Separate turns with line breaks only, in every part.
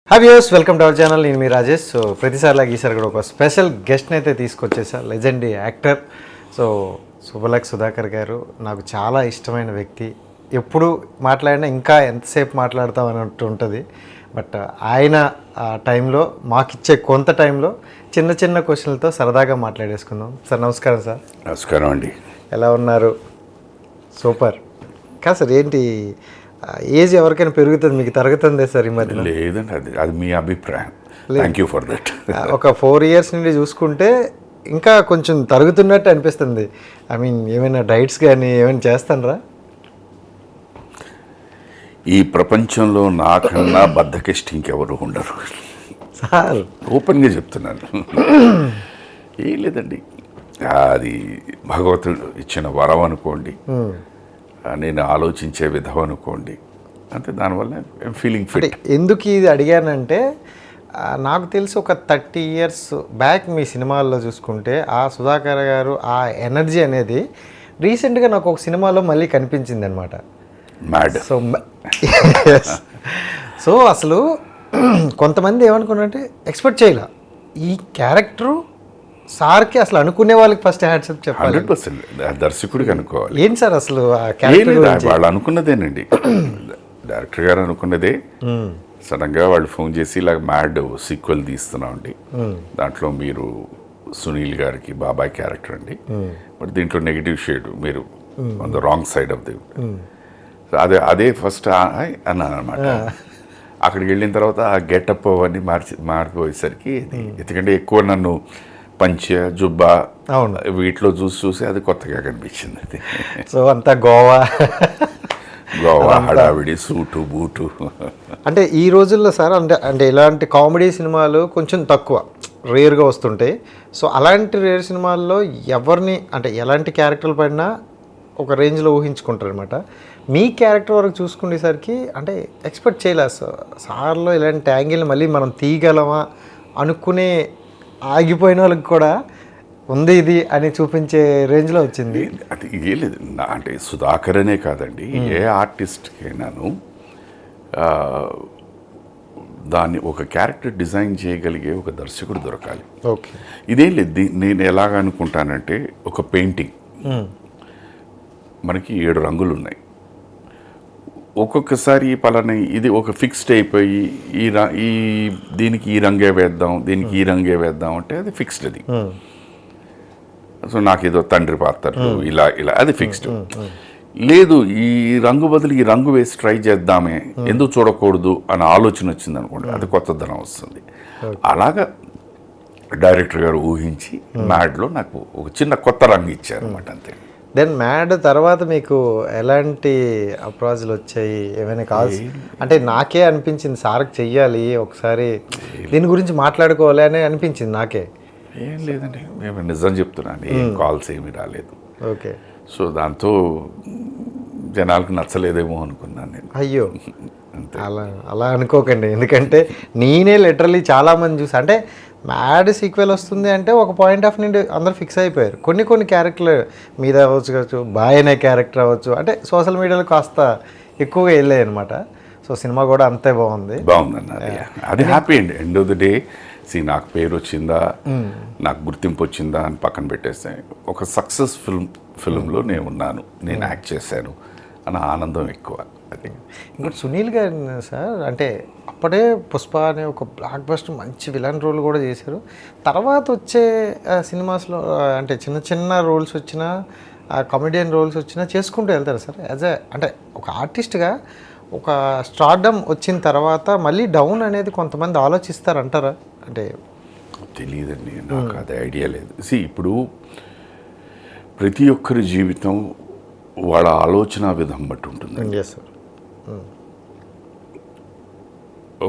Hi viewers, welcome to our channel. నేను మీ Rajesh. So ప్రతిసారిలాగా ఈసారి కూడా ఒక స్పెషల్ గెస్ట్ని అయితే తీసుకొచ్చేసా, లెజెండరీ యాక్టర్. సో శుభలక్ సుధాకర్ గారు నాకు చాలా ఇష్టమైన వ్యక్తి. ఎప్పుడు మాట్లాడినా ఇంకా ఎంతసేపు మాట్లాడతాం అన్నట్టు ఉంటుంది. బట్ ఆయన ఆ టైంలో మాకిచ్చే కొంత టైంలో చిన్న చిన్న క్వశ్చన్లతో సరదాగా మాట్లాడేసుకుందాం. సార్ నమస్కారం. సార్
నమస్కారం అండి.
ఎలా ఉన్నారు? సూపర్. కాదు సార్, ఏంటి ఏజ్ ఎవరికైనా పెరుగుతుంది, మీకు తరుగుతుందే సార్ ఈ మధ్య?
లేదండి, అది మీ అభిప్రాయం. Thank you for that.
ఒక 4 years నుండి చూసుకుంటే ఇంకా కొంచెం తరుగుతున్నట్టు అనిపిస్తుంది. ఐ మీన్ ఏమైనా డైట్స్ కానీ ఏమైనా చేస్తానరా?
ఈ ప్రపంచంలో నాకన్నా బద్ధకిష్టి ఇంకెవరు ఉండరు
సార్.
ఓపెన్గా చెప్తున్నాను. ఏం లేదండి, అది భగవంతుడు ఇచ్చిన వరం అనుకోండి, నేను ఆలోచించే విధం అనుకోండి, అంతే. దానివల్ల ఐఎమ్ ఫీలింగ్ ఫిట్.
ఎందుకు ఇది అడిగానంటే, నాకు తెలిసి ఒక 30 years బ్యాక్ మీ సినిమాల్లో చూసుకుంటే ఆ సుధాకర్ గారు ఆ ఎనర్జీ అనేది రీసెంట్గా నాకు ఒక సినిమాలో మళ్ళీ కనిపించింది అనమాట.
మ్యాడ్.
సో అసలు కొంతమంది ఏమనుకున్నారంటే ఎక్స్పెక్ట్ చేయలే ఈ క్యారెక్టరు సార్కి, అసలు అనుకునే వాళ్ళకి ఫస్ట్ హ్యాట్సప్ చెప్పాలి.
100% దర్శకుడికి అనుకోవాలి.
ఏంటి సార్ అసలు ఆ క్యారెక్టర్?
వాళ్ళు అనుకున్నదేనండి, డైరెక్టర్ గారు అనుకున్నదే. సడన్గా వాళ్ళు ఫోన్ చేసి ఇలా మ్యాడ్ సీక్వెల్ తీస్తున్నామండి, దాంట్లో మీరు సునీల్ గారికి బాబాయ్ క్యారెక్టర్ అండి, బట్ దీంట్లో నెగిటివ్ షేడ్, మీరు on the wrong side of the. అదే ఫస్ట్ అన్నాను అనమాట. అక్కడికి వెళ్ళిన తర్వాత ఆ గెటప్ అవన్నీ మారిపోయేసరికి, ఎందుకంటే ఎక్కువ నన్ను పంచ జుబ్బా వీటిలో చూసి అది కొత్తగా కనిపించింది. అది
సో అంతా గోవా
హడావిడి, సూటు బూటు.
అంటే ఈ రోజుల్లో సార్, అంటే ఇలాంటి కామెడీ సినిమాలు కొంచెం తక్కువ, రేర్గా వస్తుంటాయి. సో అలాంటి రేర్ సినిమాల్లో ఎవరిని, అంటే ఎలాంటి క్యారెక్టర్లు పడినా ఒక రేంజ్లో ఊహించుకుంటారు అనమాట. మీ క్యారెక్టర్ వరకు చూసుకునేసరికి అంటే ఎక్స్పెక్ట్ చేయలేదు సార్లో ఇలాంటి యాంగిల్ మళ్ళీ మనం తీయగలమా అనుకునే ఆగిపోయిన వాళ్ళకి కూడా ఉంది ఇది అని చూపించే రేంజ్లో వచ్చింది.
అది ఏం లేదు, అంటే సుధాకర్ అనే కాదండి, ఏ ఆర్టిస్ట్కైనాను దాన్ని ఒక క్యారెక్టర్ డిజైన్ చేయగలిగే ఒక దర్శకుడు దొరకాలి.
ఓకే.
ఇదేం లేదు, నేను ఎలాగ అనుకుంటానంటే, ఒక పెయింటింగ్ మనకి 7 రంగులు ఉన్నాయి. ఒక్కొక్కసారి పలానా ఇది ఒక ఫిక్స్డ్ అయిపోయి ఈ దీనికి ఈ రంగే వేద్దాం, దీనికి ఈ రంగే వేద్దాం అంటే అది ఫిక్స్డ్. అది సో నాకేదో తండ్రి పాత్రలు ఇలా అది ఫిక్స్డ్. లేదు, ఈ రంగు బదులు ఈ రంగు వేసి ట్రై చేద్దామే, ఎందుకు చూడకూడదు అని ఆలోచన వచ్చింది అనుకోండి, అది కొత్తదనం వస్తుంది. అలాగా డైరెక్టర్ గారు ఊహించి మ్యాడ్లో నాకు ఒక చిన్న కొత్త రంగు ఇచ్చారు అనమాట, అంతే.
దెన్ మ్యాడ్ తర్వాత మీకు ఎలాంటి అప్రోచ్లు వచ్చాయి? ఏమైనా కాల్స్? అంటే నాకే అనిపించింది సార్కి చెయ్యాలి ఒకసారి, దీని గురించి మాట్లాడుకోవాలి అని అనిపించింది నాకే.
ఏం లేదండి, మేము నిజం చెప్తున్నాను, ఏం కాల్స్ ఏమీ రాలేదు.
ఓకే.
సో దాంతో జనాలకు నచ్చలేదేమో అనుకున్నాను నేను.
అయ్యో, అలా అనుకోకండి. ఎందుకంటే నేనే లిటరలీ చాలామంది చూసి, అంటే మ్యాడ్ సీక్వెల్ వస్తుంది అంటే ఒక పాయింట్ ఆఫ్ నుండి అందరూ ఫిక్స్ అయిపోయారు. కొన్ని క్యారెక్టర్లు మీద అవ్వచ్చు, బాయ్ అనే క్యారెక్టర్ అవ్వచ్చు, అంటే సోషల్ మీడియాలో కాస్త ఎక్కువగా వెళ్ళాయి అనమాట. సో సినిమా కూడా అంతే
బాగుందన్న, అది హ్యాపీ అండి. ఎండ్ ఆఫ్ ది డే నాకు పేరు వచ్చిందా, నాకు గుర్తింపు వచ్చిందా అని పక్కన పెట్టేస్తాను. ఒక సక్సెస్ ఫిల్మ్లో నేను ఉన్నాను, నేను యాక్ట్ చేశాను అన్న ఆనందం ఎక్కువ. అది
ఇంకోటి సునీల్ గారు సార్, అంటే అప్పుడే పుష్ప అనే ఒక బ్లాక్ బస్టర్ మంచి విలన్ రోల్ కూడా చేశారు. తర్వాత వచ్చే సినిమాస్లో అంటే చిన్న చిన్న రోల్స్ వచ్చినా, కామెడియన్ రోల్స్ వచ్చినా చేసుకుంటూ వెళ్తారు సార్. అంటే ఒక ఆర్టిస్ట్గా ఒక స్టార్డమ్ వచ్చిన తర్వాత మళ్ళీ డౌన్ అనేది కొంతమంది ఆలోచిస్తారంటారా? అంటే
తెలియదండి, నాకు అది ఐడియా లేదు. ఇప్పుడు ప్రతి ఒక్కరి జీవితం వాళ్ళ ఆలోచన విధం బట్టి ఉంటుంది.
సార్,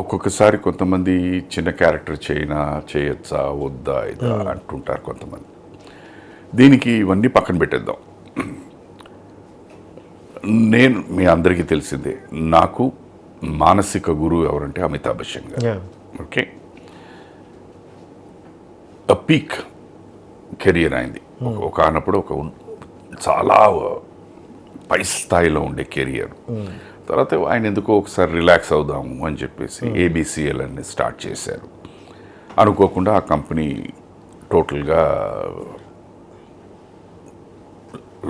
ఒక్కొక్కసారి కొంతమంది చిన్న క్యారెక్టర్ చేయొచ్చా వద్దా ఇదా అంటుంటారు కొంతమంది. దీనికి ఇవన్నీ పక్కన పెట్టేద్దాం. నేను మీ అందరికీ తెలిసిందే, నాకు మానసిక గురువు ఎవరంటే అమితాబ్ బచ్చన్ గారు. ఓకే, పీక్ కెరియర్ అయింది ఒకనప్పుడు, చాలా పై స్థాయిలో ఉండే కెరియర్. తర్వాత ఆయన ఎందుకో ఒకసారి రిలాక్స్ అవుదాము అని చెప్పేసి ఏబిసిఎల్ అని స్టార్ట్ చేశారు. అనుకోకుండా ఆ కంపెనీ టోటల్గా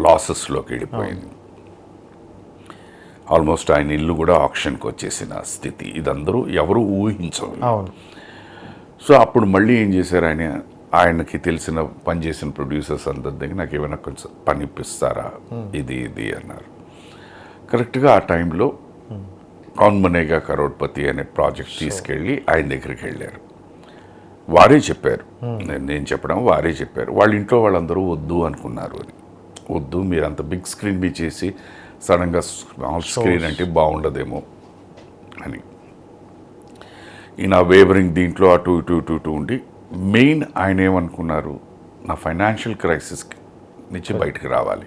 లాసెస్లోకి వెళ్ళిపోయింది. ఆల్మోస్ట్ ఆయన ఇల్లు కూడా ఆక్షన్కి వచ్చేసిన స్థితి. ఇదందరూ ఎవరు ఊహించరు. సో అప్పుడు మళ్ళీ ఏం చేశారు, ఆయనకి తెలిసిన పనిచేసిన ప్రొడ్యూసర్స్ అందరి దగ్గర నాకు ఏమైనా కొంచెం పని ఇప్పిస్తారా, ఇది అన్నారు. కరెక్ట్గా ఆ టైంలో కౌన్ బనేగా కరోడ్పతి అనే ప్రాజెక్ట్ తీసుకెళ్ళి ఆయన దగ్గరికి వెళ్ళారు. వారే చెప్పారు, నేను చెప్పడం వారే చెప్పారు. వాళ్ళ ఇంట్లో వాళ్ళందరూ వద్దు అనుకున్నారు. అని వద్దు, మీరు అంత బిగ్ స్క్రీన్ మీద చేసి సడన్గా స్మాల్ స్క్రీన్ అంటే బాగుండదేమో అని. ఈయన వేవరింగ్ దీంట్లో అటు ఇటు ఇటు ఇటు ఉండి మెయిన్ ఆయన ఏమనుకున్నారు, నా ఫైనాన్షియల్ క్రైసిస్ నుంచి బయటకు రావాలి.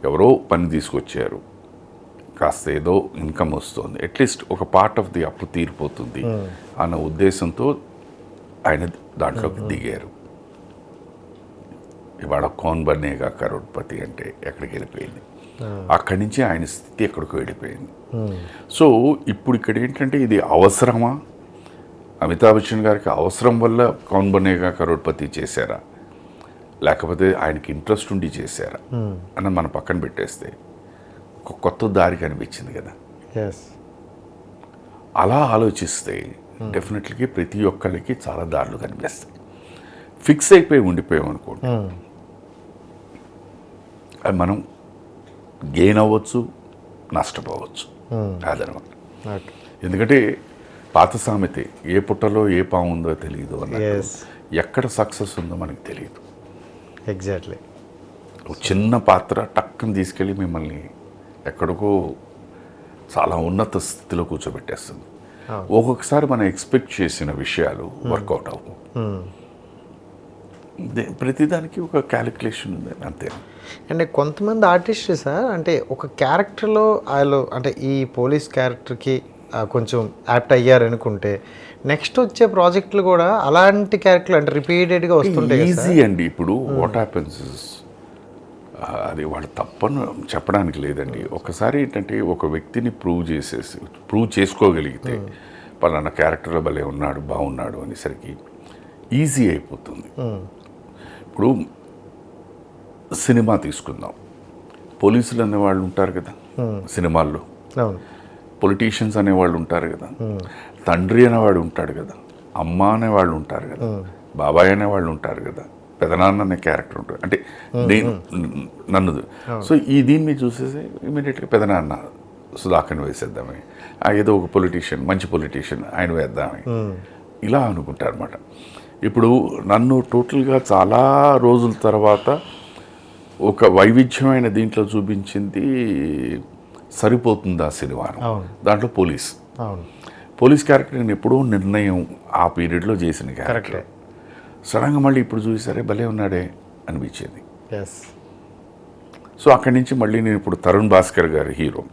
ఎవరో పని తీసుకొచ్చారు, కాస్త ఏదో ఇన్కమ్ వస్తుంది, అట్లీస్ట్ ఒక పార్ట్ ఆఫ్ ది అప్పు తీరిపోతుంది అన్న ఉద్దేశంతో ఆయన దాంట్లోకి దిగారు. ఇవాళ కౌన్ బనేగా కరోడ్పతి అంటే ఎక్కడికి వెళ్ళిపోయింది, అక్కడి నుంచి ఆయన స్థితి ఎక్కడికి వెళ్ళిపోయింది. సో ఇప్పుడు ఇక్కడ ఏంటంటే ఇది అవసరమా, అమితాబ్ బచ్చన్ గారికి అవసరం వల్ల కౌన్ బనేగా కరోడ్పతి చేశారా, లేకపోతే ఆయనకి ఇంట్రెస్ట్ ఉండి చేశారా అన్న మన పక్కన పెట్టేస్తే ఒక కొత్త దారి కనిపించింది కదా. అలా ఆలోచిస్తే డెఫినెట్లీ ప్రతి ఒక్కరికి చాలా దారులు కనిపిస్తాయి. ఫిక్స్ అయిపోయి ఉండిపోయాం అనుకోండి, అది మనం గెయిన్ అవ్వచ్చు, నష్టపోవచ్చు. అదనమాట. ఎందుకంటే పాత సామెతే, ఏ పుట్టలో ఏ పాము ఉందో తెలియదు అన్నట్టు, ఎక్కడ సక్సెస్ ఉందో మనకు తెలియదు.
ఎగ్జాక్ట్లీ.
చిన్న పాత్ర టక్కని తీసుకెళ్ళి మిమ్మల్ని ఎక్కడికో చాలా ఉన్నత స్థితిలో కూర్చోబెట్టేస్తుంది. ఒక్కొక్కసారి మనం ఎక్స్పెక్ట్ చేసిన విషయాలు వర్కౌట్ అవ్వవు. ప్రతిదానికి ఒక క్యాలిక్యులేషన్ ఉంది అంతే.
అంటే కొంతమంది ఆర్టిస్టులు సార్, అంటే ఒక క్యారెక్టర్లో వాళ్ళు అంటే ఈ పోలీస్ క్యారెక్టర్కి కొంచెం యాప్ట్ అయ్యారు అనుకుంటే నెక్స్ట్ వచ్చే ప్రాజెక్టులు కూడా అలాంటి క్యారెక్టర్లు అంటే రిపీటెడ్గా వస్తుంటాయి.
ఈజీ అండి. ఇప్పుడు వాట్ హ్యాపెన్స్, అది వాళ్ళు తప్పని చెప్పడానికి లేదండి. ఒకసారి ఏంటంటే ఒక వ్యక్తిని ప్రూవ్ చేసుకోగలిగితే పలానా క్యారెక్టర్లో భలే ఉన్నాడు, బాగున్నాడు అనేసరికి ఈజీ అయిపోతుంది. ఇప్పుడు సినిమా తీసుకుందాం, పోలీసులు అనేవాళ్ళు ఉంటారు కదా సినిమాల్లో, పొలిటీషియన్స్ అనేవాళ్ళు ఉంటారు కదా, తండ్రి అనేవాడు ఉంటాడు కదా, అమ్మ అనేవాళ్ళు ఉంటారు కదా, బాబాయ్ అనేవాళ్ళు ఉంటారు కదా, పెదనాన్న అనే క్యారెక్టర్ ఉంటుంది. అంటే నన్ను సో దీన్ని చూసేసి ఇమీడియట్గా పెదనాన్న సుధాకర్ని వేసేద్దామే, ఏదో ఒక పొలిటీషియన్, మంచి పొలిటీషియన్ ఆయన వేద్దామే, ఇలా అనుకుంటారు అనమాట. ఇప్పుడు నన్ను టోటల్గా చాలా రోజుల తర్వాత ఒక వైవిధ్యమైన దీంట్లో చూపించింది సరిపోతుంది ఆ సినిమాను. దాంట్లో పోలీస్ క్యారెక్టర్ నేను ఎప్పుడూ నిర్ణయం ఆ పీరియడ్లో చేసిన క్యారెక్టర్. సడన్గా మళ్ళీ ఇప్పుడు చూసారే భలే ఉన్నాడే అనిపించేది. సో అక్కడి నుంచి మళ్ళీ నేను ఇప్పుడు తరుణ్ భాస్కర్ గారి హీరో,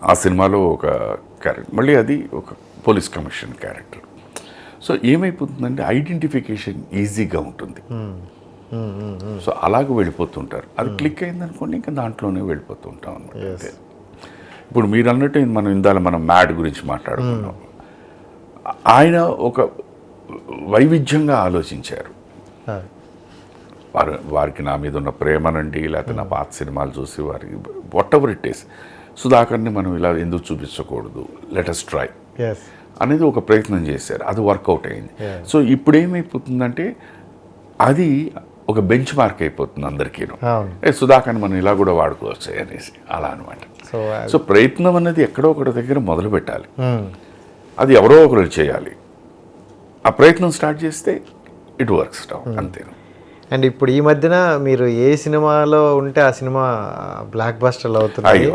ఆ సినిమాలో ఒక క్యారెక్టర్, మళ్ళీ అది ఒక పోలీస్ కమిషన్ క్యారెక్టర్. సో ఏమైపోతుందంటే ఐడెంటిఫికేషన్ ఈజీగా ఉంటుంది. సో అలాగ వెళ్ళిపోతుంటారు. అది క్లిక్ అయిందనుకోండి ఇంకా దాంట్లోనే వెళ్ళిపోతూ ఉంటాం అనమాట. ఇప్పుడు మీరు అన్నట్టు మనం మ్యాడ్ గురించి మాట్లాడుకున్నాం. ఆయన ఒక వైవిధ్యంగా ఆలోచించారు. వారికి నా మీద ఉన్న ప్రేమనండి, లేకపోతే నా పాత సినిమాలు చూసి వారికి వాట్ ఎవర్ ఇట్ ఈస్, సుధాకర్ని మనం ఇలా ఎందుకు చూపించకూడదు, లెట్ us ట్రై అనేది ఒక ప్రయత్నం చేశారు. అది వర్కౌట్ అయింది. సో ఇప్పుడు ఏమైపోతుందంటే అది ఒక బెంచ్ మార్క్ అయిపోతుంది అందరికీ. సుధాకర్ని మనం ఇలా కూడా వాడుకోవచ్చు అనేసి అలా అనమాట. సో ప్రయత్నం అనేది ఎక్కడో ఒకటి దగ్గర మొదలు పెట్టాలి, అది ఎవరో ఒకరు చేయాలి. ఆ ప్రయత్నం స్టార్ట్ చేస్తే ఇట్ వర్క్స్ అంతే.
అండ్ ఇప్పుడు ఈ మధ్యన మీరు ఏ సినిమాలో ఉంటే ఆ సినిమా బ్లాక్ బస్టర్లు అవుతున్నాయి.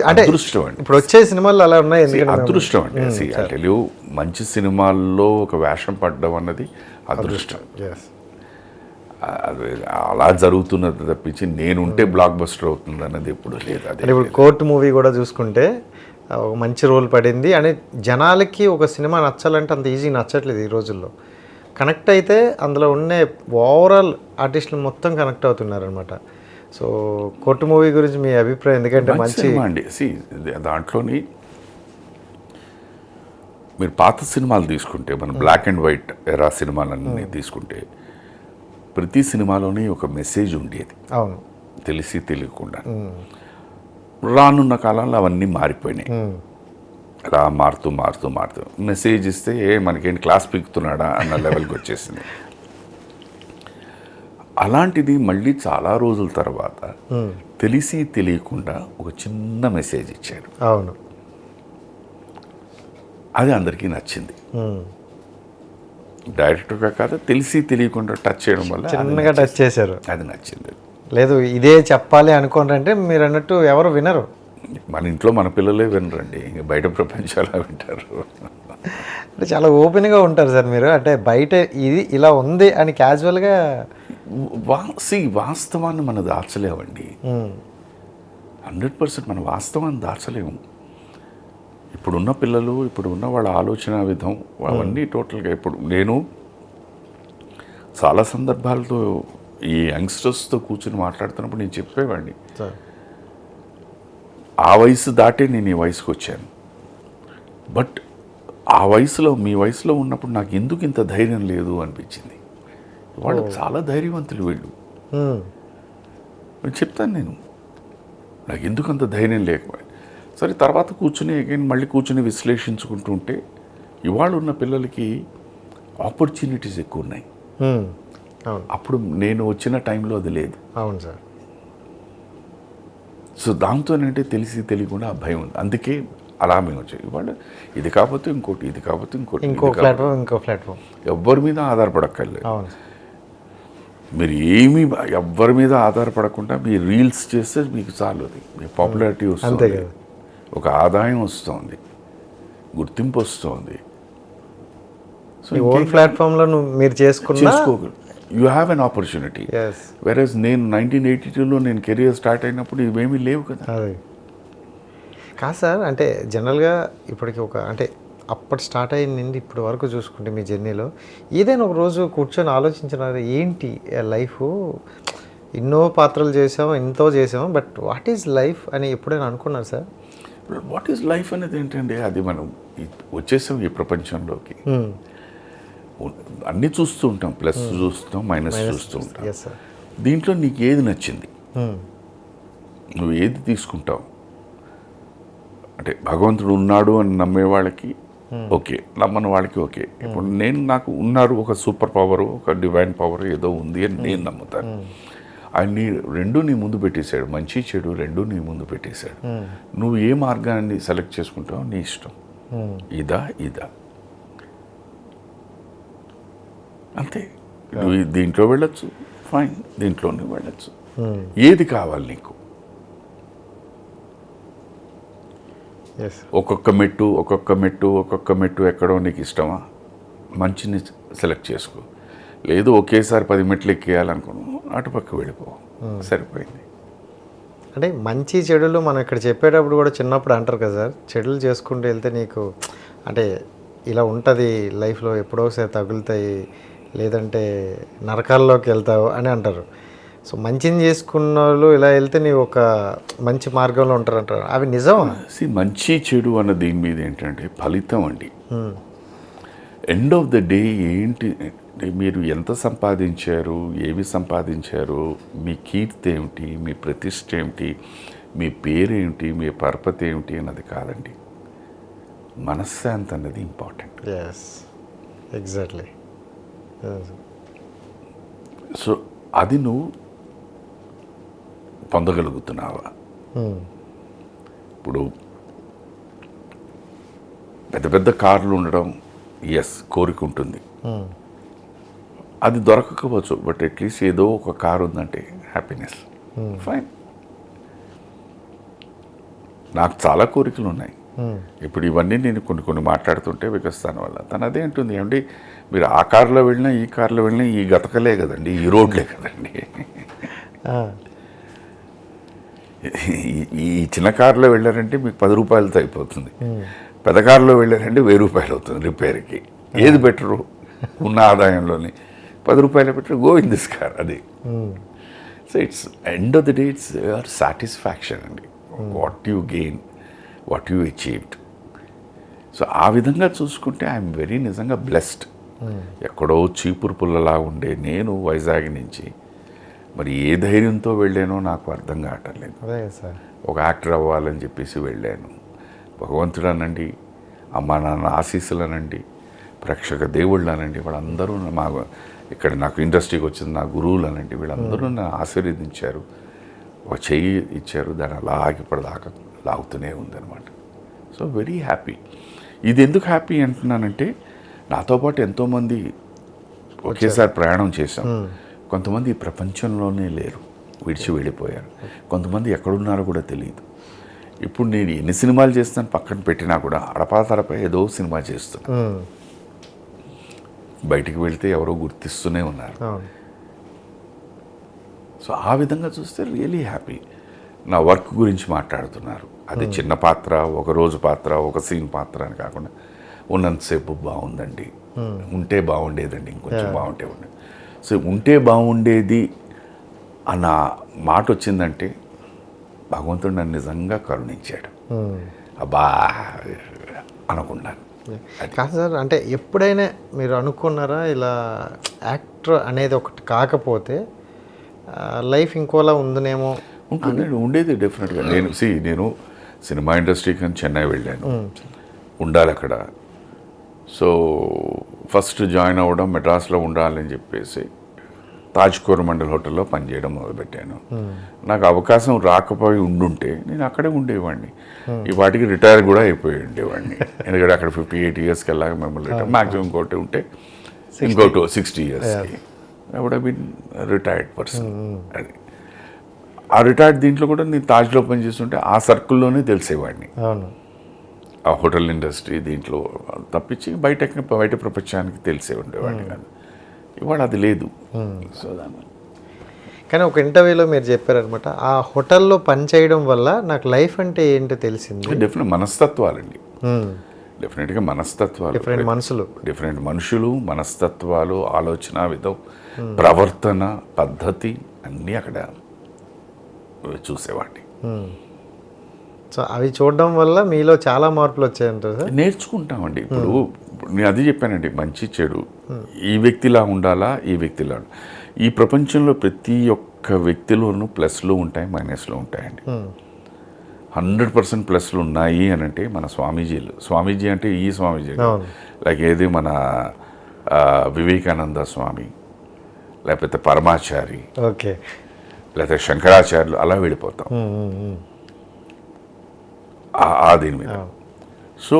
అంటే ఇప్పుడు వచ్చే సినిమాలు అలా ఉన్నాయి.
అదృష్టం అండి. మంచి సినిమాల్లో ఒక వేషం పడడం అన్నది అదృష్టం. అలా జరుగుతున్నది తప్పించి నేనుంటే బ్లాక్ బస్టర్ అవుతుంది అన్నది ఎప్పుడు లేదు. అదే
ఇప్పుడు కోర్టు మూవీ కూడా చూసుకుంటే ఒక మంచి రోల్ పడింది అని జనాలకి ఒక సినిమా నచ్చాలంటే అంత ఈజీ నచ్చట్లేదు ఈ రోజుల్లో. కనెక్ట్ అయితే అందులో ఉన్న ఓవరాల్ ఆర్టిస్టులు మొత్తం కనెక్ట్ అవుతున్నారనమాట. సో కొట్టు మూవీ గురించి మీ అభిప్రాయం, ఎందుకంటే మంచి
సినిమా అండి. దాంట్లోని మీరు పాత సినిమాలు తీసుకుంటే, మన బ్లాక్ అండ్ వైట్ ఎరా సినిమాలన్నీ తీసుకుంటే, ప్రతి సినిమాలోని ఒక మెసేజ్ ఉండేది.
అవును.
తెలిసి తెలియకుండా. రానున్న కాలంలో అవన్నీ మారిపోయినాయి. అలా మారుతూ మారుతూ మారుతూ మెసేజ్ ఇస్తే మనకేంటి క్లాస్ పీకుతున్నాడా అన్న లెవెల్కి వచ్చేసింది. అలాంటిది మళ్ళీ చాలా రోజుల తర్వాత తెలిసి తెలియకుండా ఒక చిన్న మెసేజ్ ఇచ్చాడు.
అవును.
అది అందరికీ నచ్చింది. డైరెక్ట్గా కాదు, తెలిసి తెలియకుండా టచ్ చేయడం వల్ల
చిన్నగా టచ్ చేశారు,
అది నచ్చింది.
లేదు ఇదే చెప్పాలి అనుకోండి, మీరు అన్నట్టు ఎవరు వినరు.
మన ఇంట్లో మన పిల్లలే వినరండి, ఇంక బయట ప్రపంచాలు వింటారు.
అంటే చాలా ఓపెన్గా ఉంటారు సార్ మీరు, అంటే బయట ఇది ఇలా ఉంది అని క్యాజువల్గా.
వాస్తవాన్ని మనం దాచలేమండి. 100% మన వాస్తవాన్ని దాచలేము. ఇప్పుడున్న పిల్లలు, ఇప్పుడున్న వాళ్ళ ఆలోచన విధం, అవన్నీ టోటల్గా. ఇప్పుడు నేను చాలా సందర్భాలతో ఈ యంగ్స్టర్స్తో కూర్చొని మాట్లాడుతున్నప్పుడు నేను చెప్పేవాడిని, ఆ వయసు దాటే నేను ఈ వయసుకు వచ్చాను. బట్ ఆ వయసులో, మీ వయసులో ఉన్నప్పుడు నాకు ఎందుకు ఇంత ధైర్యం లేదు అనిపించింది. వాళ్ళు చాలా ధైర్యవంతులు వీళ్ళు. చెప్తాను నేను, నాకు ఎందుకు అంత ధైర్యం లేకపోయింది. సరే, తర్వాత కూర్చుని అగైన్ మళ్ళీ కూర్చుని విశ్లేషించుకుంటూ ఉంటే, ఇవాళ ఉన్న పిల్లలకి ఆపర్చునిటీస్ ఎక్కువ ఉన్నాయి. అప్పుడు నేను వచ్చిన టైంలో అది లేదు.
అవును సార్.
సో దాంతోనంటే తెలిసి తెలియకుండా ఆ భయం ఉంది. అందుకే అలా మేము వచ్చాయి. ఇవాళ ఇది కాకపోతే ఇంకోటి, ఇది కాకపోతే ఇంకోటి,
ఇంకో ప్లాట్ఫామ్
ఎవ్వరి మీద ఆధారపడక్కర్లేదు.
అవును.
మీరు ఏమీ ఎవ్వరి మీద ఆధారపడకుండా మీరు రీల్స్ చేస్తే మీకు చాలు. అది మీ పాపులారిటీ వస్తుంది, ఒక ఆదాయం వస్తుంది, గుర్తింపు వస్తుంది.
సో ఓన్ ప్లాట్ఫామ్లో మీరు చేసుకోగలరు.
You have an opportunity. వెరస్ నేను 1982లో నేను కెరియర్ స్టార్ట్ అయినప్పుడు ఇవేమీ లేవు కదా.
కాదు సార్, అంటే జనరల్గా ఇప్పటికి అంటే అప్పటి స్టార్ట్ అయ్యింది ఇప్పటి వరకు చూసుకుంటే మీ జర్నీలో ఏదైనా ఒక రోజు కూర్చొని ఆలోచించినారు, ఏంటి లైఫ్, ఎన్నో పాత్రలు చేసాం, ఎంతో చేసాం, బట్ వాట్ ఈజ్ లైఫ్ అని ఎప్పుడైనా అనుకున్నారు సార్?
వాట్ ఈజ్ లైఫ్ అనేది ఏంటంటే, అది మనం వచ్చేసాం ఈ ప్రపంచంలోకి. అన్నీ చూస్తూ ఉంటాం, ప్లస్ చూస్తాం, మైనస్ చూస్తూ ఉంటాం. దీంట్లో నీకు ఏది నచ్చింది, నువ్వు ఏది తీసుకుంటావు? అంటే భగవంతుడు ఉన్నాడు అని నమ్మే వాళ్ళకి ఓకే, నమ్మని వాళ్ళకి ఓకే. ఇప్పుడు నాకు ఉన్నారు ఒక సూపర్ పవర్, ఒక డివైన్ పవర్ ఏదో ఉంది అని నేను నమ్ముతాను. ఆయన రెండూ నీ ముందు పెట్టేశాడు, మంచి చెడు రెండూ నీ ముందు పెట్టేశాడు. నువ్వు ఏ మార్గాన్ని సెలెక్ట్ చేసుకుంటావు నీ ఇష్టం. ఇదా అంతే. నువ్వు దీంట్లో వెళ్ళొచ్చు, ఫైన్, దీంట్లోనే వెళ్ళొచ్చు. ఏది కావాలి నీకు? ఒక్కొక్క మెట్టు ఎక్కడో నీకు ఇష్టమా? మంచిని సెలెక్ట్ చేసుకో. లేదు ఒకేసారి 10 మెట్లు ఎక్కేయాలనుకున్నావు, అటుపక్క వెళ్ళిపో, సరిపోయింది.
అంటే మంచి చెడులు మనం ఇక్కడ చెప్పేటప్పుడు కూడా చిన్నప్పుడు అంటారు కదా సార్, చెడులు చేసుకుంటూ వెళ్తే నీకు అంటే ఇలా ఉంటుంది లైఫ్లో, ఎప్పుడోసారి తగులుతాయి, లేదంటే నరకాల్లోకి వెళ్తావు అని అంటారు. సో మంచిని చేసుకున్న వాళ్ళు ఇలా వెళ్తే నీవు ఒక మంచి మార్గంలో ఉంటారంటారు, అవి నిజమా?
మంచి చెడు అన్న దీని మీద ఏంటంటే ఫలితం అండి. ఎండ్ ఆఫ్ ద డే ఏంటి, మీరు ఎంత సంపాదించారు, ఏమి సంపాదించారు, మీ కీర్తి ఏమిటి, మీ ప్రతిష్ట ఏమిటి, మీ పేరేమిటి, మీ పరపతి ఏమిటి అన్నది కాదండి. మనశ్శాంతి అన్నది ఇంపార్టెంట్.
ఎగ్జాక్ట్లీ.
సో అది నువ్వు పొందగలుగుతున్నావా? ఇప్పుడు పెద్ద పెద్ద కార్లు ఉండడం, కోరిక ఉంటుంది, అది దొరకకపోవచ్చు, బట్ అట్లీస్ట్ ఏదో ఒక కారు ఉందంటే హ్యాపీనెస్, ఫైన్. నాకు చాలా కోరికలు ఉన్నాయి. ఇప్పుడు ఇవన్నీ నేను కొన్ని మాట్లాడుతుంటే బికాస్ వల్ల తను అదే అంటుంది, ఏమంటే మీరు ఆ కారులో వెళ్ళినా ఈ కారులో వెళ్ళినా ఈ గతకలే కదండి, ఈ రోడ్లే కదండి. ఈ చిన్న కారులో వెళ్ళారంటే మీకు 10 రూపాయలతో అయిపోతుంది, పెద్ద కారులో వెళ్ళారంటే 1000 రూపాయలు అవుతుంది రిపేర్కి. ఏది బెటరు? ఉన్న ఆదాయంలోని 10 రూపాయలు better, go in this car. అది so it's end of the day it's your satisfaction అండి, what you gain, what you achieved. So ఆ విధంగా చూసుకుంటే ఐఎమ్ వెరీ నిజంగా బ్లెస్డ్. ఎక్కడో చీపురు పుల్లలా ఉండే నేను వైజాగ్ నుంచి మరి ఏ ధైర్యంతో వెళ్ళానో నాకు అర్థం కావటం లేదు.
అదే సార్, ఒక
యాక్టర్ అవ్వాలని చెప్పేసి వెళ్ళాను. భగవంతుడు అనండి, అమ్మ నాన్న ఆశీస్సులు అనండి, ప్రేక్షక దేవుళ్ళు అనండి, వాళ్ళందరూ మా ఇక్కడ నాకు ఇండస్ట్రీకి వచ్చిన నా గురువులు అనండి, వీళ్ళందరూ నన్ను ఆశీర్వదించారు, ఒక చెయ్యి ఇచ్చారు, దాన్ని అలాగే ఇప్పటిదాకా లాగుతూనే ఉందన్నమాట. So very happy. ఇది ఎందుకు హ్యాపీ అంటున్నానంటే నాతో పాటు ఎంతోమంది ఒకేసారి ప్రయాణం చేశాం. కొంతమంది ఈ ప్రపంచంలోనే లేరు, విడిచి వెళ్ళిపోయారు. కొంతమంది ఎక్కడున్నారో కూడా తెలియదు. ఇప్పుడు నేను ఎన్ని సినిమాలు చేస్తాను పక్కన పెట్టినా కూడా అడపాతడపై ఏదో సినిమా చేస్తున్నాను. బయటికి వెళ్తే ఎవరో గుర్తిస్తూనే ఉన్నారు. సో ఆ విధంగా చూస్తే రియలీ హ్యాపీ. నా వర్క్ గురించి మాట్లాడుతున్నారు, అది చిన్న పాత్ర, ఒక రోజు పాత్ర, ఒక సీన్ పాత్ర అని కాకుండా ఉన్నంతసేపు బాగుందండి, ఉంటే బాగుండేదండి, ఇంకొంచెం బాగుంటే ఉండేది. సో ఉంటే బాగుండేది అన్న మాట వచ్చిందంటే భగవంతుడు నన్ను నిజంగా కరుణించాడు. అబ్బా అనుకున్నాను.
కాదు సార్, అంటే ఎప్పుడైనా మీరు అనుకున్నారా ఇలా యాక్టర్ అనేది ఒకటి కాకపోతే లైఫ్ ఇంకోలా ఉందనేమో?
ఉంటుందండి, ఉండేది డెఫినెట్గా. నేను సినిమా ఇండస్ట్రీకి అని చెన్నై వెళ్ళాను, ఉండాలి అక్కడ. సో ఫస్ట్ జాయిన్ అవ్వడం మెడ్రాస్లో ఉండాలని చెప్పేసి తాజ్ కోరమండల్ హోటల్లో పనిచేయడం మొదలుపెట్టాను. నాకు అవకాశం రాకపోయి ఉండుంటే నేను అక్కడే ఉండేవాడిని, ఈ వాటికి రిటైర్ కూడా అయిపోయి ఉండేవాడిని. ఎందుకంటే అక్కడ 58 ఇయర్స్కి వెళ్ళాక మిమ్మల్ని రిటైర్, మ్యాక్సిమం ఇంకోటి ఉంటే ఇంకోటి 60 ఇయర్స్కి I would have been retired person. అది ఆ రిటైర్డ్ దీంట్లో కూడా నేను తాజ్లో పనిచేస్తుంటే ఆ సర్కిల్లోనే తెలిసేవాడిని, ఆ హోటల్ ఇండస్ట్రీ దీంట్లో తప్పించి బయట ప్రపంచానికి తెలిసే ఉండేవాడిని కాదు. ఇవాళ అది లేదు. సో దాని
కానీ ఒక ఇంటర్వ్యూలో మీరు చెప్పారనమాట, ఆ హోటల్లో పనిచేయడం వల్ల నాకు లైఫ్ అంటే ఏంటో తెలిసింది.
డెఫినెట్ మనస్తత్వాలండి, డెఫినెట్గా మనస్తత్వాలు, డిఫరెంట్ మనుషులు, మనస్తత్వాలు, ఆలోచన విధం, ప్రవర్తన పద్ధతి అన్నీ అక్కడ చూసేవాడిని.
సో అవి చూడడం వల్ల మీలో చాలా మార్పులు వచ్చాయంటారు సార్?
నేర్చుకుంటామండి. ఇప్పుడు నేను అది చెప్పానండి, మంచి చెడు ఈ వ్యక్తిలా ఉండాలా, ఈ వ్యక్తిలా ఈ ప్రపంచంలో ప్రతి ఒక్క వ్యక్తిలోనూ ప్లస్లు ఉంటాయి, మైనస్లు ఉంటాయండి. 100% ప్లస్లు ఉన్నాయి అని అంటే మన స్వామీజీ అంటే ఈ స్వామీజీ లైక్ ఏది మన వివేకానంద స్వామి, లేకపోతే పరమాచారి,
ఓకే,
లేకపోతే శంకరాచార్యులు, అలా వెళ్ళిపోతాం ఆ దీని మీద. సో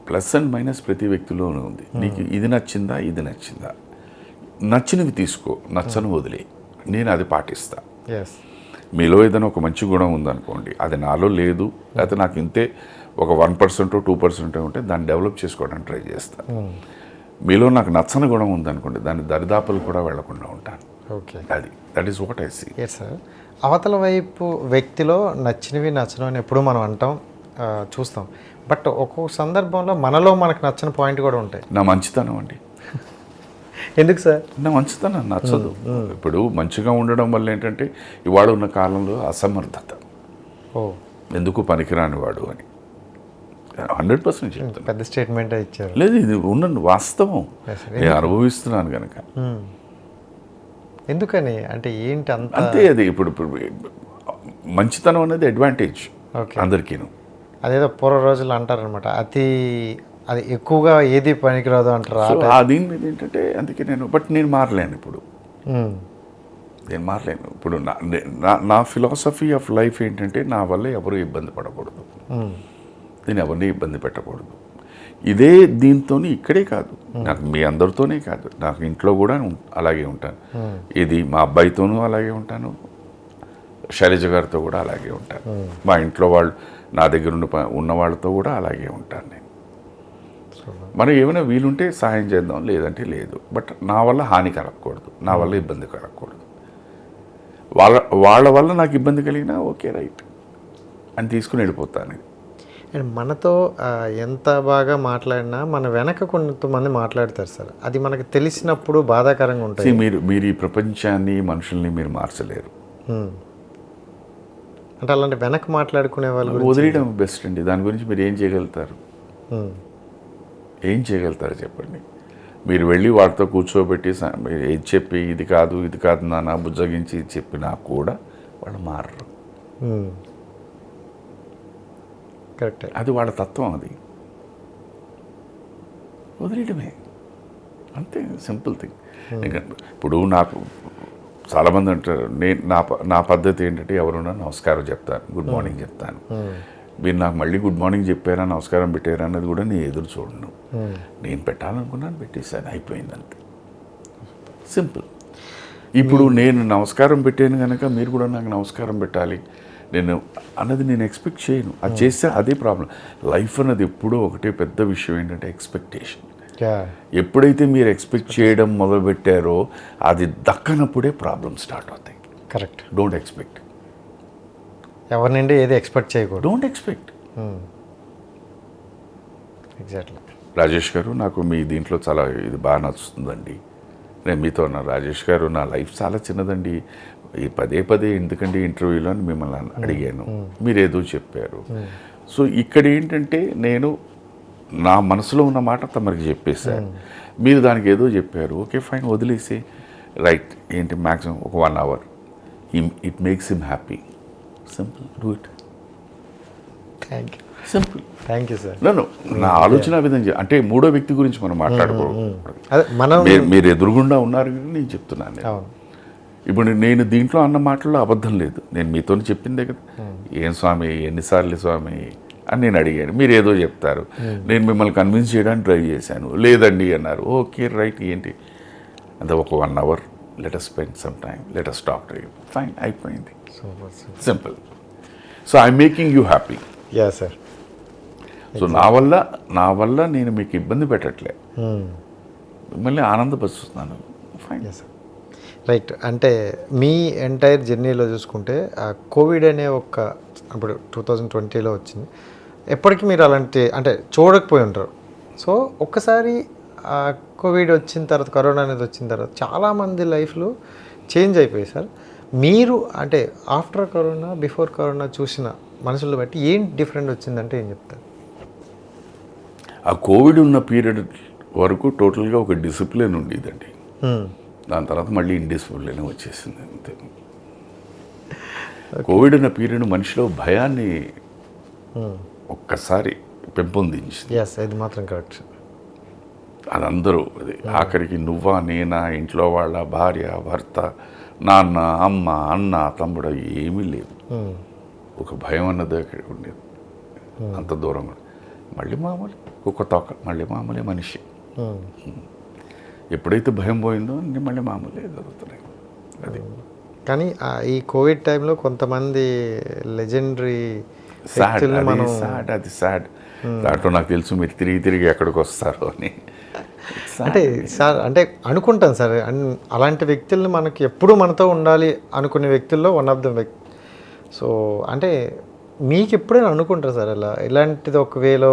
ప్లస్ అండ్ మైనస్ ప్రతి వ్యక్తిలోనూ ఉంది. నీకు ఇది నచ్చిందా, ఇది నచ్చిందా, నచ్చినవి తీసుకో, నచ్చని వదిలే. నేను అది పాటిస్తా. మీలో ఏదైనా ఒక మంచి గుణం ఉందనుకోండి, అది నాలో లేదు, లేకపోతే నాకు ఇంతే ఒక 1% 2% ఉంటే దాన్ని డెవలప్ చేసుకోవడానికి ట్రై చేస్తా. మీలో నాకు నచ్చని గుణం ఉందనుకోండి, దాని దరిదాపులు కూడా వెళ్లకుండా ఉంటాను.
Okay,
that is what I see.
Sir, అవతల వైపు వ్యక్తిలో నచ్చినవి నచ్చని ఎప్పుడు మనం అంటాం, చూస్తాం. బట్ ఒక్కొక్క సందర్భంలో మనలో మనకు నచ్చని పాయింట్ కూడా ఉంటాయి.
నా మంచితనం అండి.
ఎందుకు సార్?
నా మంచితనం నచ్చదు. ఇప్పుడు మంచిగా ఉండడం వల్ల ఏంటంటే ఇవాళ ఉన్న కాలంలో అసమర్థత, ఎందుకు పనికిరాని వాడు అని 100% చెప్తాను.
పెద్ద స్టేట్మెంట్ ఇచ్చారు.
లేదు, ఇది ఉన్న వాస్తవం, నేను అనుభవిస్తున్నాను కనుక.
ఎందుకని అంటే ఏంటి
అంతే. అది ఇప్పుడు మంచితనం అనేది అడ్వాంటేజ్ అందరికీను.
అదేదో పూర్వ రోజులు అంటారనమాట, అది ఎక్కువగా ఏది పనికిరాదు అంటారు.
దీని మీద ఏంటంటే అందుకే నేను మారలేను ఇప్పుడు. నేను మారలేను ఇప్పుడు. నా ఫిలాసఫీ ఆఫ్ లైఫ్ ఏంటంటే నా వల్ల ఎవరు ఇబ్బంది పడకూడదు, నేను ఎవరిని ఇబ్బంది పెట్టకూడదు. ఇదే దీంతో ఇక్కడే కాదు, నాకు మీ అందరితోనే కాదు, నాకు ఇంట్లో కూడా అలాగే ఉంటాను. ఇది మా అబ్బాయితోనూ అలాగే ఉంటాను, శైలజ గారితో కూడా అలాగే ఉంటాను, మా ఇంట్లో వాళ్ళు నా దగ్గర ఉన్న వాళ్ళతో కూడా అలాగే ఉంటాను నేను. మనం ఏమైనా వీలుంటే సహాయం చేద్దాం, లేదంటే లేదు. బట్ నా వల్ల హాని కలగకూడదు, నా వల్ల ఇబ్బంది కలగకూడదు. వాళ్ళ వల్ల నాకు ఇబ్బంది కలిగినా ఓకే రైట్ అని తీసుకుని వెళ్ళిపోతాను.
అండ్ మనతో ఎంత బాగా మాట్లాడినా మన వెనక కొంతమంది మాట్లాడతారు సార్, అది మనకు తెలిసినప్పుడు బాధాకరంగా ఉంటుంది.
మీరు ఈ ప్రపంచాన్ని, మనుషుల్ని మీరు మార్చలేరు.
అంటే అలాంటి వెనక్కి మాట్లాడుకునే వాళ్ళు
వదిలేయడం బెస్ట్ అండి. దాని గురించి మీరు ఏం చేయగలుగుతారు? ఏం చేయగలుగుతారు చెప్పండి? మీరు వెళ్ళి వాటితో కూర్చోబెట్టి మీరు ఏది చెప్పి ఇది కాదు నాన్న బుజ్జగించి చెప్పినా కూడా వాళ్ళు మారరు.
కరెక్ట్.
అది వాళ్ళ తత్వం. అది వదిలేయడమే అంతే, సింపుల్ థింగ్. ఇప్పుడు నాకు చాలామంది అంటారు, నా పద్ధతి ఏంటంటే ఎవరున్నా నమస్కారం చెప్తాను, గుడ్ మార్నింగ్ చెప్తాను. మీరు నాకు మళ్ళీ గుడ్ మార్నింగ్ చెప్పారా, నమస్కారం పెట్టారా అన్నది కూడా నేను ఎదురు చూడను. నేను పెట్టాలనుకున్నాను, పెట్టేశాను, అయిపోయింది అంతే, సింపుల్. ఇప్పుడు నేను నమస్కారం పెట్టాను కనుక మీరు కూడా నాకు నమస్కారం పెట్టాలి అన్నది నేను ఎక్స్పెక్ట్ చేయను. అది చేస్తే అదే ప్రాబ్లం. లైఫ్ అన్నది ఎప్పుడూ ఒకటే పెద్ద విషయం ఏంటంటే ఎక్స్పెక్టేషన్. ఎప్పుడైతే మీరు ఎక్స్పెక్ట్ చేయడం మొదలుపెట్టారో అది దక్కనప్పుడే ప్రాబ్లమ్ స్టార్ట్ అవుతాయి.
కరెక్ట్.
Don't expect.
ఎవరి నుండి ఏది ఎక్స్పెక్ట్ చేయకూడదు.
Don't expect.
ఎగ్జాక్ట్లీ.
రాజేష్ గారు, నాకు మీ దీంట్లో చాలా ఇది బాగా నచ్చుతుందండి. నేను మీతో అన్నా, రాజేష్ గారు నా లైఫ్ చాలా చిన్నదండి, ఈ పదే ఎందుకంటే ఇంటర్వ్యూలో మిమ్మల్ని అడిగాను, మీరేదో చెప్పారు. సో ఇక్కడ ఏంటంటే నేను నా మనసులో ఉన్న మాట తమరికి చెప్పేశాను, మీరు దానికి ఏదో చెప్పారు, ఓకే ఫైన్ వదిలేసి రైట్ ఏంటి మ్యాక్సిమం ఒక 1 hour it makes him happy, simple, do it.
Thank you.
Simple.
Thank you sir.
నన్ను నా ఆలోచన విధంగా అంటే మూడో వ్యక్తి గురించి మనం మాట్లాడుకోవడం,
అదే మనం
మీరు ఎదురుగుండా ఉన్నారు కానీ నేను చెప్తున్నాను. ఇప్పుడు నేను దీంట్లో అన్న మాటల్లో అబద్ధం లేదు, నేను మీతో చెప్పిందే కదా. ఏం స్వామి ఎన్నిసార్లు స్వామి అని నేను అడిగాను, మీరు ఏదో చెప్తారు, నేను మిమ్మల్ని కన్విన్స్ చేయడానికి ట్రై చేశాను, లేదండి అన్నారు, ఓకే రైట్ ఏంటి అంత ఒక 1 hour let us spend some time, let us talk to you, fine అయిపోయింది, simple. So I making you happy.
Yeah sir.
So నా వల్ల నేను మీకు ఇబ్బంది పెట్టట్లే, మిమ్మల్ని ఆనందపరుస్తున్నాను, ఫైన్.
రైట్. అంటే మీ ఎంటైర్ జర్నీలో చూసుకుంటే కోవిడ్ అనే ఇప్పుడు 2020లో వచ్చింది, ఎప్పటికీ మీరు అలాంటి అంటే చూడకపోయి ఉంటారు. సో ఒక్కసారి కోవిడ్ వచ్చిన తర్వాత, కరోనా అనేది వచ్చిన తర్వాత చాలామంది లైఫ్లో చేంజ్ అయిపోయాయి సార్. మీరు అంటే ఆఫ్టర్ కరోనా బిఫోర్ కరోనా చూసిన మనుషులను బట్టి ఏం డిఫరెంట్ వచ్చిందంటే ఏం చెప్తారు?
ఆ కోవిడ్ ఉన్న పీరియడ్ వరకు టోటల్గా ఒక డిసిప్లిన్ ఉండేదండి, దాని తర్వాత మళ్ళీ ఇండిసిప్లిన్ వచ్చేసింది అంతే. కోవిడ్ ఉన్న పీరియడ్ మనిషిలో భయాన్ని ఒక్కసారి పెంపొందించింది.
అది మాత్రం కరెక్ట్.
అది అందరూ అది ఆఖరికి నువ్వా నేనా, ఇంట్లో వాళ్ళ భార్య భర్త నాన్న అమ్మ అన్న తమ్ముడు ఏమీ లేదు, ఒక భయం అన్నది అక్కడ ఉండేది. అంత దూరం మళ్ళీ మామూలు ఒక తోక, మళ్ళీ మామూలే మనిషి. ఎప్పుడైతే భయం పోయిందో అన్నీ మళ్ళీ మామూలే జరుగుతున్నాయి. అది
కానీ ఈ కోవిడ్ టైంలో కొంతమంది లెజెండరీ
అది సాడ్. దాంట్లో నాకు తెలుసు మీరు తిరిగి ఎక్కడికి వస్తారు అని.
అంటే సార్ అంటే అనుకుంటాను సార్, అలాంటి వ్యక్తుల్ని మనకి ఎప్పుడూ మనతో ఉండాలి అనుకునే వ్యక్తుల్లో వన్ ఆఫ్ ద వ్యక్తి. సో అంటే మీకు ఎప్పుడైనా అనుకుంటారు సార్ ఇలాంటిది ఒక వేలో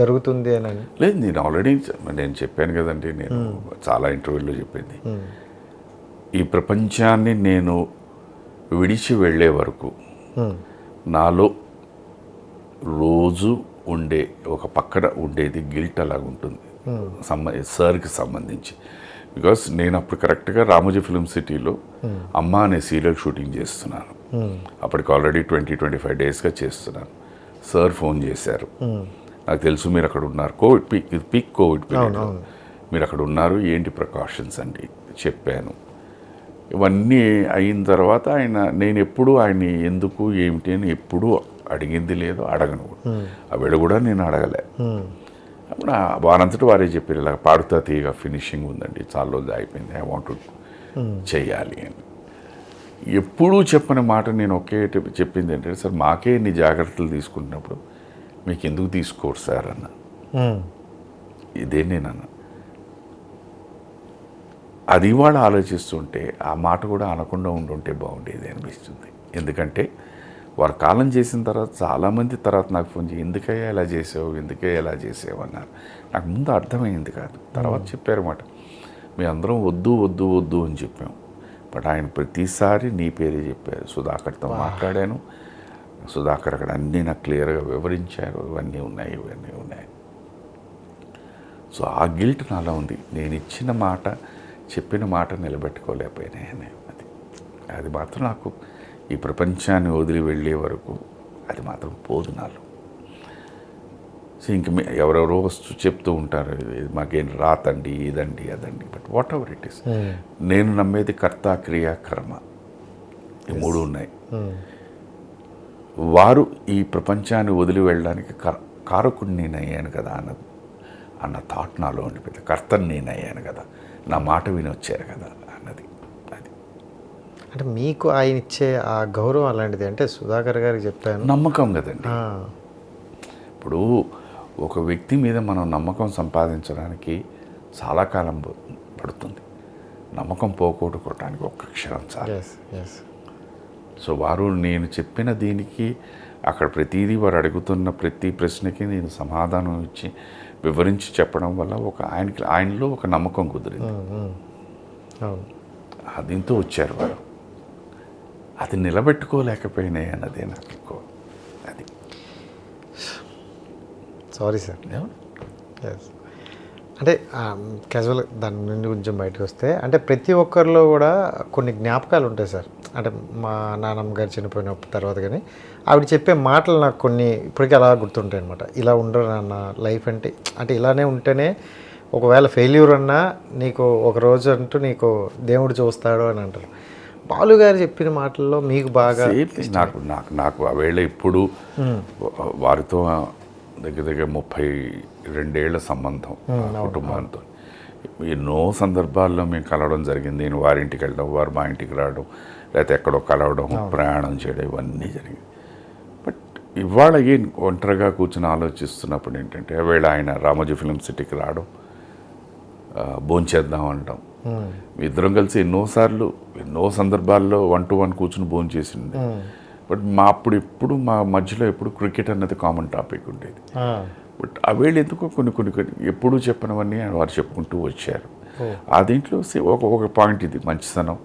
జరుగుతుంది అని?
లేదు, నేను ఆల్రెడీ నేను చెప్పాను కదండి, నేను చాలా ఇంటర్వ్యూలో చెప్పింది, ఈ ప్రపంచాన్ని నేను విడిచి వెళ్ళే వరకు నాలో రోజు ఉండే ఒక పక్కన ఉండేది గిల్ట్ అలాగ ఉంటుంది సార్కి సంబంధించి. బికాస్ నేను అప్పుడు కరెక్ట్గా రామోజీ ఫిల్మ్ సిటీలో అమ్మ అనే సీరియల్ షూటింగ్ చేస్తున్నాను. అప్పటికి ఆల్రెడీ 20-25 డేస్గా చేస్తున్నాను. సార్ ఫోన్ చేశారు, నాకు తెలుసు మీరు అక్కడ ఉన్నారు, పీక్ కోవిడ్ పీరియడ్, మీరు అక్కడ ఉన్నారు, ఏంటి ప్రికాషన్స్ అండి చెప్పాను. ఇవన్నీ అయిన తర్వాత నేను ఎప్పుడు ఆయన్ని ఎందుకు ఏమిటి అని ఎప్పుడూ అడిగింది లేదు, అడగను. ఆవిడ కూడా నేను అడగలే. అప్పుడు వారంతటి వారే చెప్పారు, ఇలా పాడుతా తీయగా ఫినిషింగ్ ఉందండి, చాలా రోజులు అయిపోయింది, ఐ వాంట్ చెయ్యాలి అని. ఎప్పుడూ చెప్పని మాట నేను ఒకే చెప్పింది ఏంటంటే, సార్ మాకే ఇన్ని జాగ్రత్తలు తీసుకుంటున్నప్పుడు మీకు ఎందుకు తీసుకోరు సార్ అన్న. ఇదే నేనన్నా. అది ఇవాళ ఆలోచిస్తుంటే ఆ మాట కూడా అనకుండా ఉండుంటే బాగుండేది అనిపిస్తుంది. ఎందుకంటే వారు కాలం చేసిన తర్వాత చాలామంది తర్వాత నాకు ఫోన్ చేసి ఎందుకయ్యా ఇలా చేసావు అన్నారు. నాకు ముందు అర్థమైంది కాదు, తర్వాత చెప్పారన్నమాట, మీ అందరం వద్దు అని చెప్పాం, బట్ ఆయన ప్రతిసారి నీ పేరే చెప్పారు. సుధాకర్తో మాట్లాడాను, సుధాకర్ అక్కడ అన్నీ నాకు క్లియర్గా వివరించారు, ఇవన్నీ ఉన్నాయి. సో ఆ గిల్ట్ నాలో ఉంది. నేను ఇచ్చిన మాట, చెప్పిన మాట నిలబెట్టుకోలేకపోయినాయని. అది మాత్రం నాకు ఈ ప్రపంచాన్ని వదిలి వెళ్ళే వరకు అది మాత్రం పోదు నాలో. సో ఇంక ఎవరెవరో వస్తూ చెప్తూ ఉంటారు, ఇది మాకేం రాతండి, ఇదండి అదండి, but what ever it is, నేను నమ్మేది కర్త, క్రియ, కర్మ, ఈ మూడు ఉన్నాయి. వారు ఈ ప్రపంచాన్ని వదిలి వెళ్ళడానికి కారకుడు నేను అయ్యాను కదా అన్న థాట్ నాలో ఉండిపోయింది. కర్తని నేను అయ్యాను కదా, నా మాట విని వచ్చారు కదా అన్నది. అది
అంటే మీకు ఆయన ఇచ్చే ఆ గౌరవం అలాంటిది. అంటే సుధాకర్ గారికి చెప్తాను,
నమ్మకం కదండి. ఇప్పుడు ఒక వ్యక్తి మీద మనం నమ్మకం సంపాదించడానికి చాలా కాలం పడుతుంది. నమ్మకం పోగొట్టుకోవడానికి ఒక్క క్షణం చాలు. సో వారు నేను చెప్పిన దీనికి అక్కడ ప్రతిదీ వారు అడుగుతున్న ప్రతి ప్రశ్నకి నేను సమాధానం ఇచ్చి వివరించి చెప్పడం వల్ల ఆయనలో ఒక నమ్మకం కుదిరింది. దీంతో వచ్చారు వారు. అది నిలబెట్టుకోలేకపోయినాయి అన్నదే నాకు ఎక్కువ. అది
సారీ సార్. అంటే క్యాజువల్ దాని నుండి కొంచెం బయటకు వస్తే, అంటే ప్రతి ఒక్కరిలో కూడా కొన్ని జ్ఞాపకాలు ఉంటాయి సార్. అంటే మా నాన్నమ్మ గారు చనిపోయిన తర్వాత కానీ ఆవిడ చెప్పే మాటలు నాకు కొన్ని ఇప్పటికీ అలా గుర్తుంటాయి అనమాట. ఇలా ఉండరు నాన్న లైఫ్ అంటే ఇలానే ఉంటేనే ఒకవేళ ఫెయిల్యూర్ అన్నా నీకు ఒక రోజు అంటూ నీకు దేవుడు చూస్తాడు అని అంటారు. బాలు గారు చెప్పిన మాటల్లో మీకు బాగా
నాకు ఆ వేళ ఇప్పుడు వారితో దగ్గర 32 ఏళ్ల సంబంధం కుటుంబంతో. ఎన్నో సందర్భాల్లో మేము కలవడం జరిగింది. నేను వారింటికి వెళ్ళడం, వారు మా ఇంటికి రావడం, లేకపోతే ఎక్కడో కలవడం, ప్రయాణం చేయడం, ఇవన్నీ జరిగింది. బట్ ఇవాళ ఒంటరిగా కూర్చొని ఆలోచిస్తున్నప్పుడు ఏంటంటే, వేళ ఆయన రామోజీ ఫిలిం సిటీకి రావడం, భోంచేద్దాం అనడం, ఇద్దరం కలిసి ఎన్నో సందర్భాల్లో 1-to-1 కూర్చుని భోంచేసింది. బట్ ఎప్పుడు మా మధ్యలో ఎప్పుడు క్రికెట్ అన్నది కామన్ టాపిక్ ఉండేది. బట్ ఆ వేళ్ళు ఎందుకో కొన్ని ఎప్పుడూ చెప్పినవన్నీ వారు చెప్పుకుంటూ వచ్చారు. ఆ దీంట్లో ఒక పాయింట్ ఇది మంచితనం.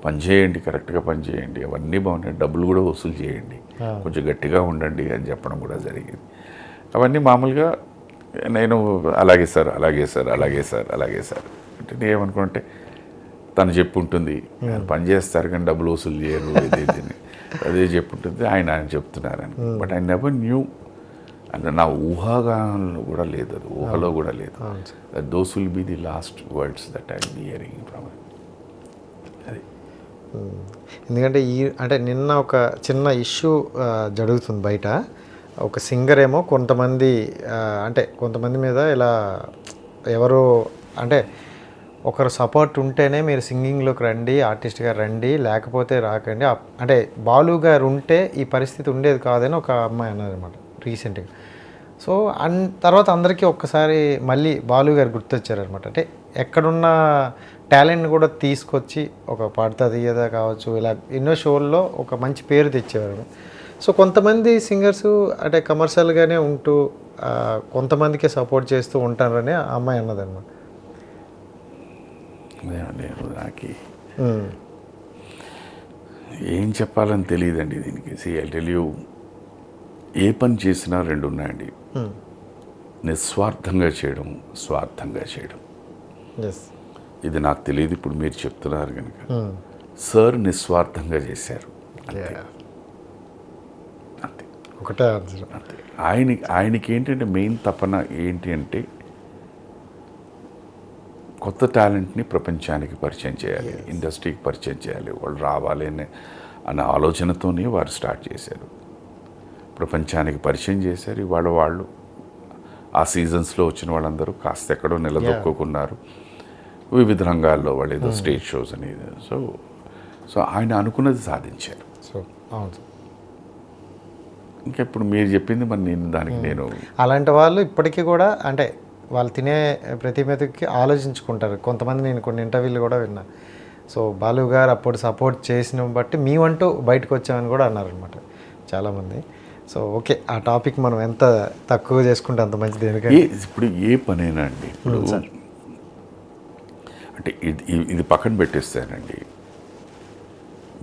పనిచేయండి, కరెక్ట్గా పనిచేయండి, అవన్నీ బాగున్నాయి, డబ్బులు కూడా వసూలు చేయండి, కొంచెం గట్టిగా ఉండండి అని చెప్పడం కూడా జరిగింది. అవన్నీ మామూలుగా నేను అలాగే సార్ అంటే నేను ఏమనుకుంటే, తను చెప్పుంటుంది పని చేస్తారు కానీ డబ్బులు వసూలు చేయరు, అదే చెప్పుంటుంది, ఆయన చెప్తున్నారని. బట్ ఐ నెవర్ న్యూ, అంటే నా ఊహాగానంలో కూడా లేదు, అది ఊహలో కూడా లేదు. Those will be the last words that I be hearing from. అది
ఎందుకంటే అంటే నిన్న ఒక చిన్న ఇష్యూ జరుగుతుంది బయట. ఒక సింగర్ ఏమో కొంతమంది మీద ఇలా ఎవరు అంటే ఒకరు సపోర్ట్ ఉంటేనే మీరు సింగింగ్లోకి రండి, ఆర్టిస్ట్గా రండి, లేకపోతే రాకండి. అంటే బాలు గారు ఉంటే ఈ పరిస్థితి ఉండేది కాదని ఒక అమ్మాయి అన్నదన్నమాట రీసెంట్గా. సో తర్వాత అందరికీ ఒక్కసారి మళ్ళీ బాలు గారు గుర్తొచ్చారనమాట. అంటే ఎక్కడున్న టాలెంట్ని కూడా తీసుకొచ్చి ఒక పాడతా తీయదా కావచ్చు, ఇలా ఎన్నో షోల్లో ఒక మంచి పేరు తెచ్చేవారు. సో కొంతమంది సింగర్స్ అంటే కమర్షియల్గానే ఉంటూ కొంతమందికే సపోర్ట్ చేస్తూ ఉంటారని ఆ అమ్మాయి అన్నదన్నమాట.
నాకు ఏం చెప్పాలని తెలియదండి దీనికి. ఐ టెల్ యూ, ఏ పని చేసినా రెండు ఉన్నాయండి, నిస్వార్థంగా చేయడం, స్వార్థంగా చేయడం. ఇది నాకు తెలియదు, ఇప్పుడు మీరు చెప్తున్నారు కనుక. సార్ నిస్వార్థంగా చేశారు, అంతే,
ఒకటే
అంతే. ఆయనకి ఏంటంటే మెయిన్ తపన ఏంటి అంటే, కొత్త టాలెంట్ని ప్రపంచానికి పరిచయం చేయాలి, ఇండస్ట్రీకి పరిచయం చేయాలి, వాళ్ళు రావాలి అన్న ఆలోచనతోనే వారు స్టార్ట్ చేశారు. ప్రపంచానికి పరిచయం చేశారు. ఇవాళ వాళ్ళు ఆ సీజన్స్లో వచ్చిన వాళ్ళందరూ కాస్త ఎక్కడో నిలదొక్కున్నారు వివిధ రంగాల్లో, వాళ్ళు ఏదో స్టేజ్ షోస్ అనేది. సో ఆయన అనుకున్నది సాధించారు.
సో అవును,
ఇంకా ఇప్పుడు మీరు చెప్పింది మరి నేను
అలాంటి వాళ్ళు ఇప్పటికీ కూడా అంటే వాళ్ళు తినే ప్రతి మెతుకి ఆలోచించుకుంటారు. కొంతమంది నేను కొన్ని ఇంటర్వ్యూలు కూడా విన్నా. సో బాలు గారు అప్పుడు సపోర్ట్ చేసిన బట్టి మేమంటూ బయటకు వచ్చామని కూడా అన్నారనమాట చాలామంది. సో ఓకే, ఆ టాపిక్ మనం ఎంత తక్కువ చేసుకుంటే అంత మంచిది. ఎందుకంటే
ఇప్పుడు ఏ పనైనా అండి, ఇప్పుడు అంటే ఇది పక్కన పెట్టేస్తానండి.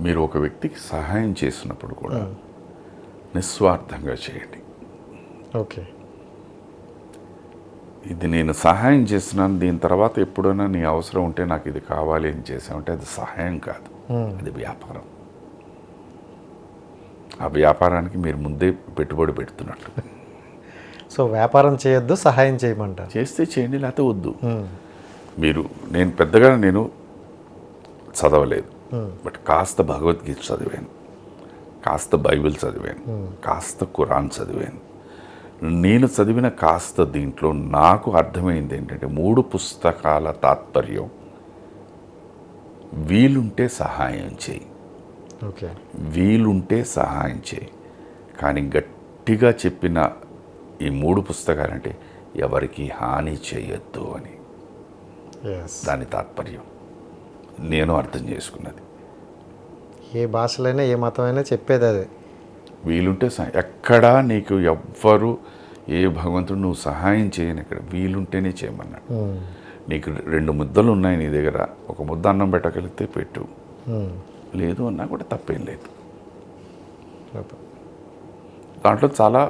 మీరు ఒక వ్యక్తికి సహాయం చేసినప్పుడు కూడా నిస్వార్థంగా చేయండి.
ఓకే.
ఇది నేను సహాయం చేస్తున్నాను, దీని తర్వాత ఎప్పుడైనా నీ అవసరం ఉంటే నాకు ఇది కావాలి అని చేసామంటే అది సహాయం కాదు, అది వ్యాపారం. ఆ వ్యాపారానికి మీరు ముందే పెట్టుబడి పెడుతున్నట్టు.
సో వ్యాపారం చేయొద్దు, సహాయం చేయమంటారు.
చేస్తే చేయండి, లేకపోతే వద్దు. నేను పెద్దగా చదవలేదు, బట్ కాస్త భగవద్గీత చదివాను, కాస్త బైబిల్ చదివాను, కాస్త ఖురాన్ చదివాను. నేను చదివిన కాస్త దీంట్లో నాకు అర్థమైంది ఏంటంటే 3 పుస్తకాల తాత్పర్యం వీలుంటే సహాయం చేయి,
ఓకే,
వీలుంటే సహాయం చేయి. కానీ గట్టిగా చెప్పిన ఈ 3 పుస్తకాలంటే ఎవరికి హాని చేయొద్దు అని దాని తాత్పర్యం నేను అర్థం చేసుకున్నది.
ఏ భాషలైనా ఏ మతమైనా చెప్పేది అదే.
వీలుంటే ఎక్కడా నీకు ఎవ్వరు ఏ భగవంతుడు నువ్వు సహాయం చేయని, ఇక్కడ వీలుంటేనే చేయమన్నాడు. నీకు 2 ముద్దలు ఉన్నాయి నీ దగ్గర, ఒక ముద్ద అన్నం పెట్టగలిగితే పెట్టు, లేదు అన్నా కూడా తప్పేం లేదు. దాంట్లో చాలా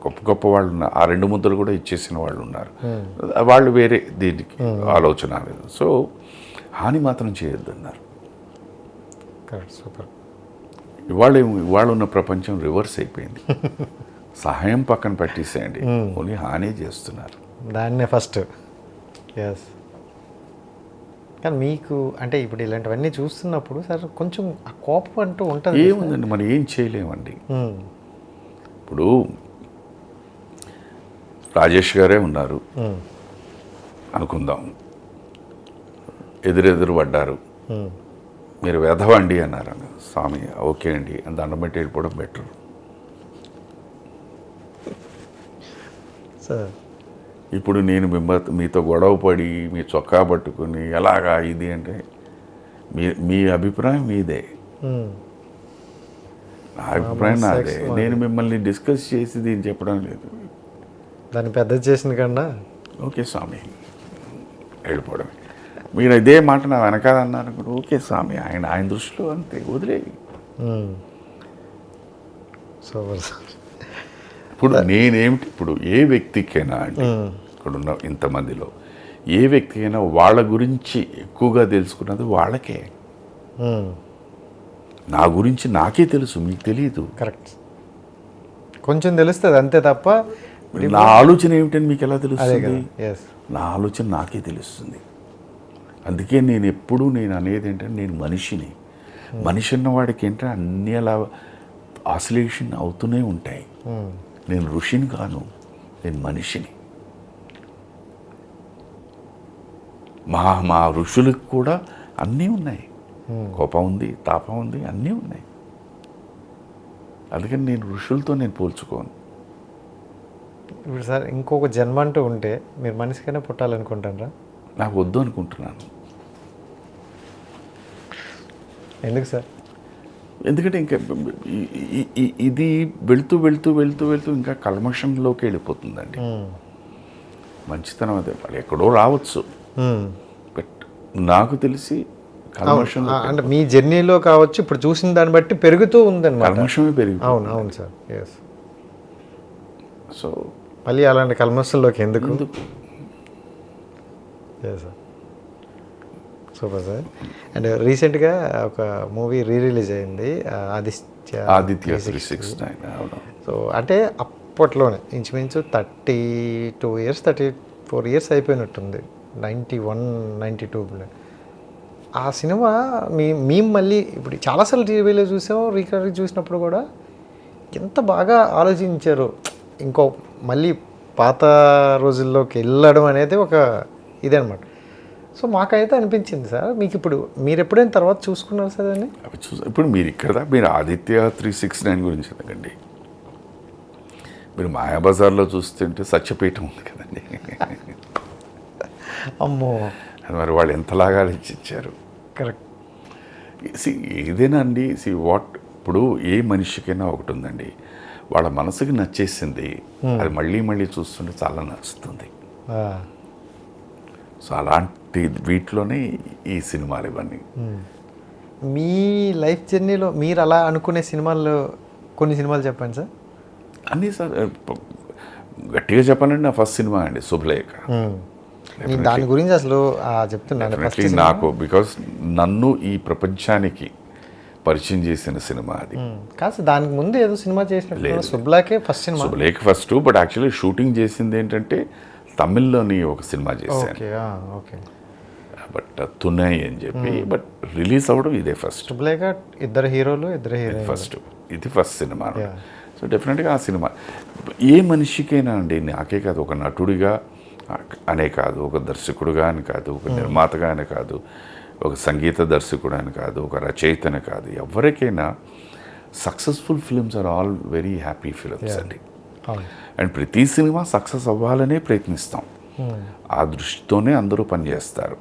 గొప్ప గొప్ప వాళ్ళు ఉన్నారు, ఆ 2 ముద్దలు కూడా ఇచ్చేసిన వాళ్ళు ఉన్నారు, వాళ్ళు వేరే దీనికి ఆలోచన లేదు. సో హాని మాత్రం చేయొద్దు అన్నారు.
సూపర్.
ఇవాళ ఉన్న ప్రపంచం రివర్స్ అయిపోయింది. సహాయం పక్కన పెట్టేసేయండి, ఓన్లీ హాని చేస్తున్నారు.
దాన్నే ఫస్ట్. ఎస్. కానీ మీకు అంటే ఇప్పుడు ఇలాంటివన్నీ చూస్తున్నప్పుడు సార్ కొంచెం ఆ కోపం అంటూ ఉంటుంది.
ఏముందండి, మనం ఏం చేయలేమండి. ఇప్పుడు రాజేష్ గారే ఉన్నారు అనుకుందాం, ఎదురెదురు పడ్డారు, మీరు వెధవండి అన్నారు. స్వామి ఓకే అండి అని దండం పెట్టి వెళ్ళిపోవడం బెటర్.
సార్
ఇప్పుడు నేను మీతో గొడవ పడి మీ చొక్కా పట్టుకుని ఎలాగా ఇది అంటే మీ అభిప్రాయం మీదే, నా అభిప్రాయం నాదే. నేను మిమ్మల్ని డిస్కస్ చేసి దీన్ని చెప్పడం లేదు.
దాన్ని పెద్ద చేసిన కన్నా
ఓకే స్వామి వెళ్ళిపోవడమే. మీరు ఇదే మాట నా వెనకాలన్నారు కూడా ఓకే స్వామి, ఆయన దృష్టిలో అంతే, వదిలేయి.
Super sir.
ఇప్పుడు నేనేమిటి, ఇప్పుడు ఏ వ్యక్తికైనా అంటే ఇక్కడున్న ఇంతమందిలో ఏ వ్యక్తికైనా వాళ్ళ గురించి ఎక్కువగా తెలుసుకున్నది వాళ్ళకే. నా గురించి నాకే తెలుసు, మీకు తెలియదు.
కరెక్ట్. కొంచెం తెలుస్తుంది అంతే తప్ప
నా ఆలోచన ఏమిటని మీకు ఎలా తెలుస్తుంది? నా ఆలోచన నాకే తెలుస్తుంది. అందుకే నేను ఎప్పుడూ అనేది ఏంటంటే నేను మనిషిని. మనిషి అన్నవాడికి ఏంటంటే అన్నీ అలా ఆసిలేషన్ అవుతూనే ఉంటాయి. నేను ఋషిని కాను, నేను మనిషిని. మా ఋషులకు కూడా అన్నీ ఉన్నాయి, కోపం ఉంది, తాపం ఉంది, అన్నీ ఉన్నాయి. అందుకని నేను ఋషులతో నేను పోల్చుకోను.
ఇప్పుడు సార్ ఇంకొక జన్మ అంటూ ఉంటే మీరు మనిషికైనా పుట్టాలనుకుంటారా?
నాకు వద్దు అనుకుంటున్నాను.
ఎందుకు సార్?
ఎందుకంటే ఇంకా ఇది వెళ్తూ వెళ్తూ వెళ్తూ వెళ్తూ ఇంకా కల్మషంలోకి వెళ్ళిపోతుందండి. మంచితనం అదే వాళ్ళు ఎక్కడో రావచ్చు, బట్ నాకు తెలిసి కల్మషం
అంటే మీ జర్నీలో కావచ్చు, ఇప్పుడు చూసిన దాన్ని బట్టి పెరుగుతూ ఉందన్నమాట.
కల్మషమే పెరిగి.
అవును సార్. ఎస్.
సో
మళ్ళీ అలాంటి కల్మషంలోకి ఎందుకు? Sir super sir. అండ్ రీసెంట్గా ఒక మూవీ రిలీజ్ అయింది,
ఆదిత్య 369.
సో అంటే అప్పట్లోనే ఇంచుమించు 32 years 34 years అయిపోయినట్టుంది, 91 92. ఆ సినిమా మేము మళ్ళీ ఇప్పుడు చాలాసార్లు టీవీలో చూసాం, రీకవరీ చూసినప్పుడు కూడా ఎంత బాగా ఆలోచించారు. ఇంకో మళ్ళీ పాత రోజుల్లోకి వెళ్ళడం అనేది ఒక ఇదే అనమాట. సో మాకైతే అనిపించింది సార్. మీకు ఇప్పుడు మీరు ఎప్పుడైనా తర్వాత చూసుకున్నారు సార్ అని?
అవి ఇప్పుడు మీరు ఆదిత్య 369 గురించి ఎందుకండి, మీరు మాయాబజార్లో చూస్తుంటే సత్యపీఠం ఉంది కదండి.
అమ్మో,
అది మరి వాళ్ళు ఎంతలాగా ఇచ్చారు.
కరెక్ట్.
ఏదైనా అండి ఇప్పుడు ఏ మనిషికైనా ఒకటి ఉందండి, వాళ్ళ మనసుకి నచ్చేసింది అది మళ్ళీ మళ్ళీ చూస్తుంటే చాలా నచ్చుతుంది. సో అలాంటి వీటిలోనే ఈ సినిమాలు ఇవన్నీ.
మీ లైఫ్ జర్నీలో మీరు అలా అనుకునే సినిమాల్లో కొన్ని సినిమాలు చెప్పండి సార్.
అన్నీ సార్ గట్టిగా చెప్పాలంటే నా ఫస్ట్ సినిమా అండి శుభలేఖ.
నేను దాని గురించి అసలు చెప్తున్నాను
Definitely నాకు బికాస్ నన్ను ఈ ప్రపంచానికి పరిచయం చేసిన సినిమా అది.
కాదు దానికి ముందు ఏదో సినిమా చేసినట్టు శుభ్లాకే ఫస్ట్ సినిమా.
Subhalekha first, but actually shooting చేసింది ఏంటంటే తమిళ్లోని ఒక సినిమా చేశాను,
ఓకే ఓకే.
బట్ తునై అని చెప్పి, బట్ రిలీజ్ అవ్వడం ఇదే ఫస్ట్.
శుభ్లేఖ ఇద్దరు హీరోలు ఇద్దరు హీరోయిన్.
ఫస్ట్ ఇది ఫస్ట్ సినిమా. సో డెఫినెట్గా ఆ సినిమా ఏ మనిషికైనా అండి, నాకే కాదు, ఒక నటుడిగా అనే కాదు, ఒక దర్శకుడుగా అని కాదు, ఒక నిర్మాతగా అని కాదు, ఒక సంగీత దర్శకుడు అని కాదు, ఒక రచయిత అని కాదు, ఎవరికైనా successful films are all very happy films అండి. అండ్ ప్రతి సినిమా సక్సెస్ అవ్వాలనే ప్రయత్నిస్తాం. ఆ దృష్టితోనే అందరూ పనిచేస్తారు.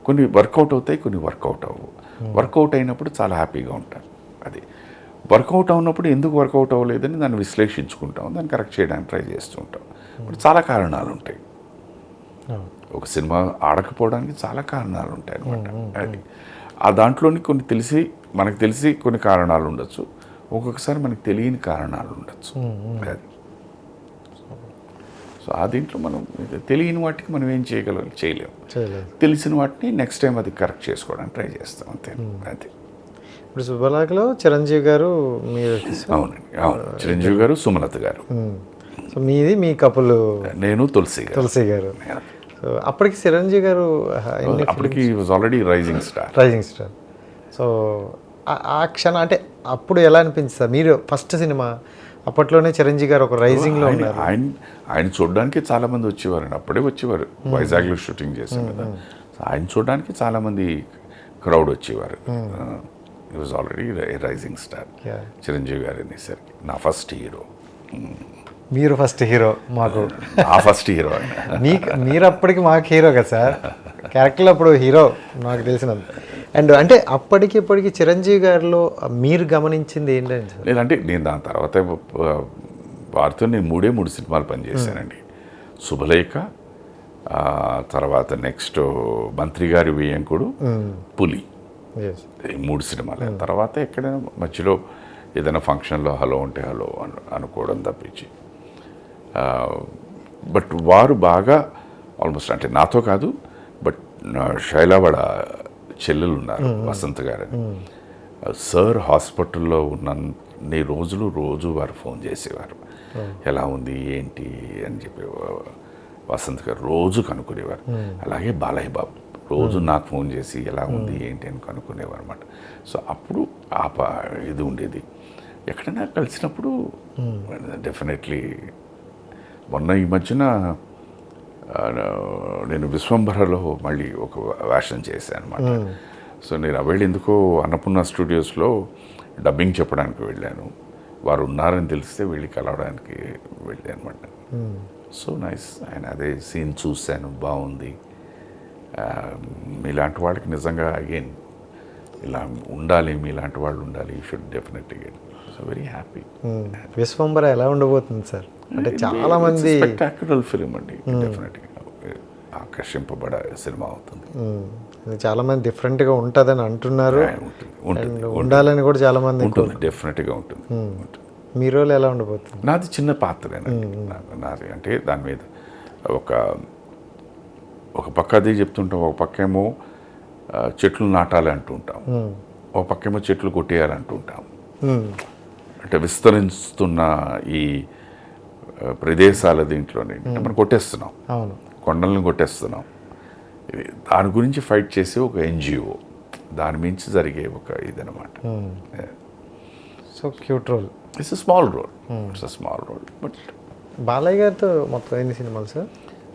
కొన్ని వర్కౌట్ అవుతాయి, కొన్ని వర్కౌట్ అవ్వవు. వర్కౌట్ అయినప్పుడు చాలా హ్యాపీగా ఉంటారు. అది వర్కౌట్ అవునప్పుడు ఎందుకు వర్కౌట్ అవ్వలేదని దాన్ని విశ్లేషించుకుంటాం, దాన్ని కరెక్ట్ చేయడానికి ట్రై చేస్తూ ఉంటాం. ఇప్పుడు చాలా కారణాలు ఉంటాయి. ఒక సినిమా ఆడకపోవడానికి చాలా కారణాలు ఉంటాయి అనమాట. అది ఆ దాంట్లోని కొన్ని మనకు తెలిసి కొన్ని కారణాలు ఉండొచ్చు, ఒక్కొక్కసారి మనకు తెలియని కారణాలు ఉండొచ్చు. అది సో ఆ దీంట్లో మనం తెలియని వాటికి మనం ఏం చేయలేము. తెలిసిన వాటిని నెక్స్ట్ టైం అది కరెక్ట్ చేసుకోవడానికి ట్రై చేస్తాం, అంతే. అది
ఇప్పుడు శుభలేఖలో చిరంజీవి గారు మీరు.
అవునండి, అవును. చిరంజీవి గారు, సుమలత గారు.
సో మీది మీ కపుల్. నేను
తులసి
గారు. సో అప్పటికి చిరంజీవి గారు
అప్పటికి was already rising star.
So ఆ క్షణం అంటే అప్పుడు ఎలా అనిపించింది సార్? మీరు ఫస్ట్ సినిమా అప్పట్లోనే చిరంజీవి గారు ఒక రైజింగ్లో ఉన్నారు.
ఆయన చూడడానికి చాలామంది వచ్చేవారండి, అప్పుడే వచ్చేవారు. వైజాగ్లో షూటింగ్ చేశాం కదా, ఆయన చూడడానికి చాలామంది క్రౌడ్ వచ్చేవారు. ఈ was already rising star Chiranjeevi garu అనేసరికి నా ఫస్ట్ హీరో.
మీరు ఫస్ట్ హీరో మాకు.
ఆ ఫస్ట్ హీరో ఆయన.
మీరు అప్పటికి మాకు హీరో కదా సార్, క్యారెక్టర్లో అప్పుడు హీరో నాకు తెలిసినంత. అండ్ అంటే అప్పటికి ఇప్పటికి చిరంజీవి గారిలో మీరు గమనించింది ఏంటంటే సార్?
లేదంటే నేను దాని తర్వాత వారితో నేను 3 సినిమాలు పనిచేశానండి. శుభలేఖ, తర్వాత నెక్స్ట్ మంత్రి గారి వేయంకుడు, పులి, ఈ 3 సినిమాలు. తర్వాత ఎక్కడైనా మధ్యలో ఏదైనా ఫంక్షన్లో హలో అంటే హలో అనుకోవడం తప్పించి. బట్ వారు బాగా ఆల్మోస్ట్, అంటే నాతో కాదు, బట్ శైలవాడ చెల్లెలు ఉన్నారు, వసంత్ గారని. సార్ హాస్పిటల్లో ఉన్నన్ని రోజు వారు ఫోన్ చేసేవారు, ఎలా ఉంది ఏంటి అని చెప్పి. వసంత్ గారు రోజు కనుక్కునేవారు. అలాగే బాలయ్య బాబు రోజు నాకు ఫోన్ చేసి ఎలా ఉంది ఏంటి అని కనుక్కునేవారు అనమాట. సో అప్పుడు ఇది ఉండేది. ఎక్కడైనా కలిసినప్పుడు డెఫినెట్లీ. మొన్న ఈ మధ్యన నేను విశ్వంభరలో మళ్ళీ ఒక వేషం చేశాను అనమాట. సో నేను వెళ్ళి ఎందుకో అన్నపూర్ణ స్టూడియోస్లో డబ్బింగ్ చెప్పడానికి వెళ్ళాను. వారు ఉన్నారని తెలిస్తే వెళ్ళి కలవడానికి వెళ్ళాను అనమాట. So nice. ఆయన అదే సీన్ చూశాను, బాగుంది. మీలాంటి వాళ్ళకి నిజంగా అగైన్ ఇలా ఉండాలి, మీలాంటి వాళ్ళు ఉండాలి. You should definitely get. So very happy.
Vishwambhara ఎలా ఉండబోతుంది సార్? అంటే చాలా మంది
స్పెక్టాక్యులర్ ఫిలిం అండి, డెఫినెట్గా ఆకర్షింపబడే సినిమా అవుతుంది.
చాలా మంది డిఫరెంట్గా ఉంటుందని అంటున్నారు, ఉండాలని కూడా చాలా మంది
ఉంటుంది. డెఫినెట్గా ఉంటుంది.
మీ రోల్ ఎలా ఉండబోతుంది?
నాది చిన్న పాత్రేనండి. నాది అంటే దాని మీద ఒక పక్క అది చెప్తుంటాం, ఒక పక్కేమో చెట్లు నాటాలి అంటుంటాం, ఒక పక్కేమో చెట్లు కొట్టేయాలంటుంటాం. అంటే విస్తరిస్తున్న ఈ ప్రదేశాల దీంట్లోనే మనం కొట్టేస్తున్నాం, కొండలను కొట్టేస్తున్నాం. దాని గురించి ఫైట్ చేసే ఒక ఎన్జిఓ, దాని మించి జరిగే ఒక ఇదనమాట.
So cute role.
It's small role, it's small role. But
Balayya గారితో మొత్తం ఎన్ని సినిమాలు సార్?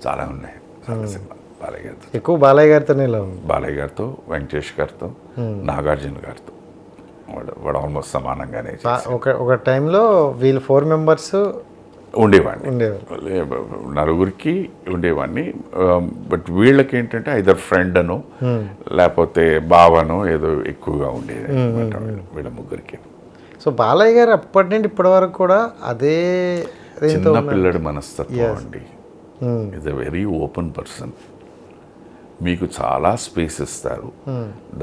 చాలా ఉన్నాయి, చాలా సినిమాలు బాలయ్య గారితో.
ఎక్కువ బాలయ్య గారితోనే ఇలా ఉంది.
బాలయ్య గారితో, వెంకటేష్ గారితో, నాగార్జున గారితో వాడు ఆల్మోస్ట్ సమానంగానే.
ఒక టైంలో వీళ్ళు 4 మెంబర్స్
ఉండేవాడిని, నలుగురికి ఉండేవాడిని. బట్ వీళ్ళకి ఏంటంటే ఐదర్ ఫ్రెండ్ అనో లేకపోతే బావనో ఏదో ఎక్కువగా ఉండేది వీళ్ళ ముగ్గురికి.
సో బాలయ్య గారు అప్పటి నుండి ఇప్పటి వరకు కూడా అదే
చిన్న పిల్లడి మనస్తత్వం అండి. Is a very open person. మీకు చాలా స్పేస్ ఇస్తారు.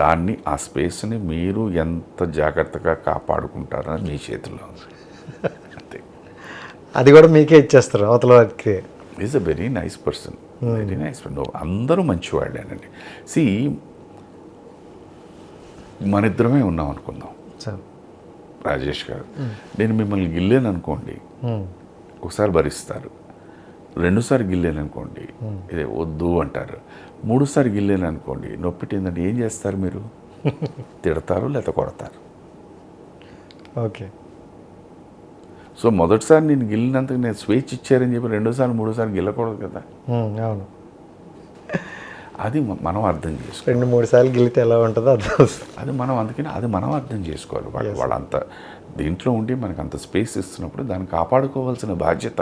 దాన్ని ఆ స్పేస్ని మీరు ఎంత జాగ్రత్తగా కాపాడుకుంటారని మీ చేతిలో ఉంది. అంతే.
అది కూడా మీకే ఇచ్చేస్తారు అవతల వారికి.
Is a very nice person, very nice person. అందరూ మంచివాళ్ళేనండి. మన ఇద్దరమే ఉన్నాం అనుకుందాం,
సార్
రాజేష్ గారు. నేను మిమ్మల్ని గిల్లేను అనుకోండి, ఒకసారి భరిస్తారు. రెండోసారి గిల్లేను అనుకోండి, ఇదే వద్దు అంటారు. మూడోసారి గిల్లేను అనుకోండి, నొప్పిటిందంటే ఏం చేస్తారు మీరు? తిడతారు లేకపోతే కొడతారు.
ఓకే.
సో మొదటిసారి నేను గిల్లినందుకు నేను స్వేచ్ఛ ఇచ్చారని చెప్పి రెండోసారి మూడోసారి గిల్లకూడదు కదా.
అవును.
అది మనం అర్థం చేసుకోవాలి.
2-3 సార్లు గిల్లితే ఎలా ఉంటుందో అర్థం వస్తుంది.
అది మనం అందుకని అది మనం అర్థం చేసుకోవాలి. వాళ్ళంత దీంట్లో ఉండి మనకు అంత స్పేస్ ఇస్తున్నప్పుడు దాన్ని కాపాడుకోవాల్సిన బాధ్యత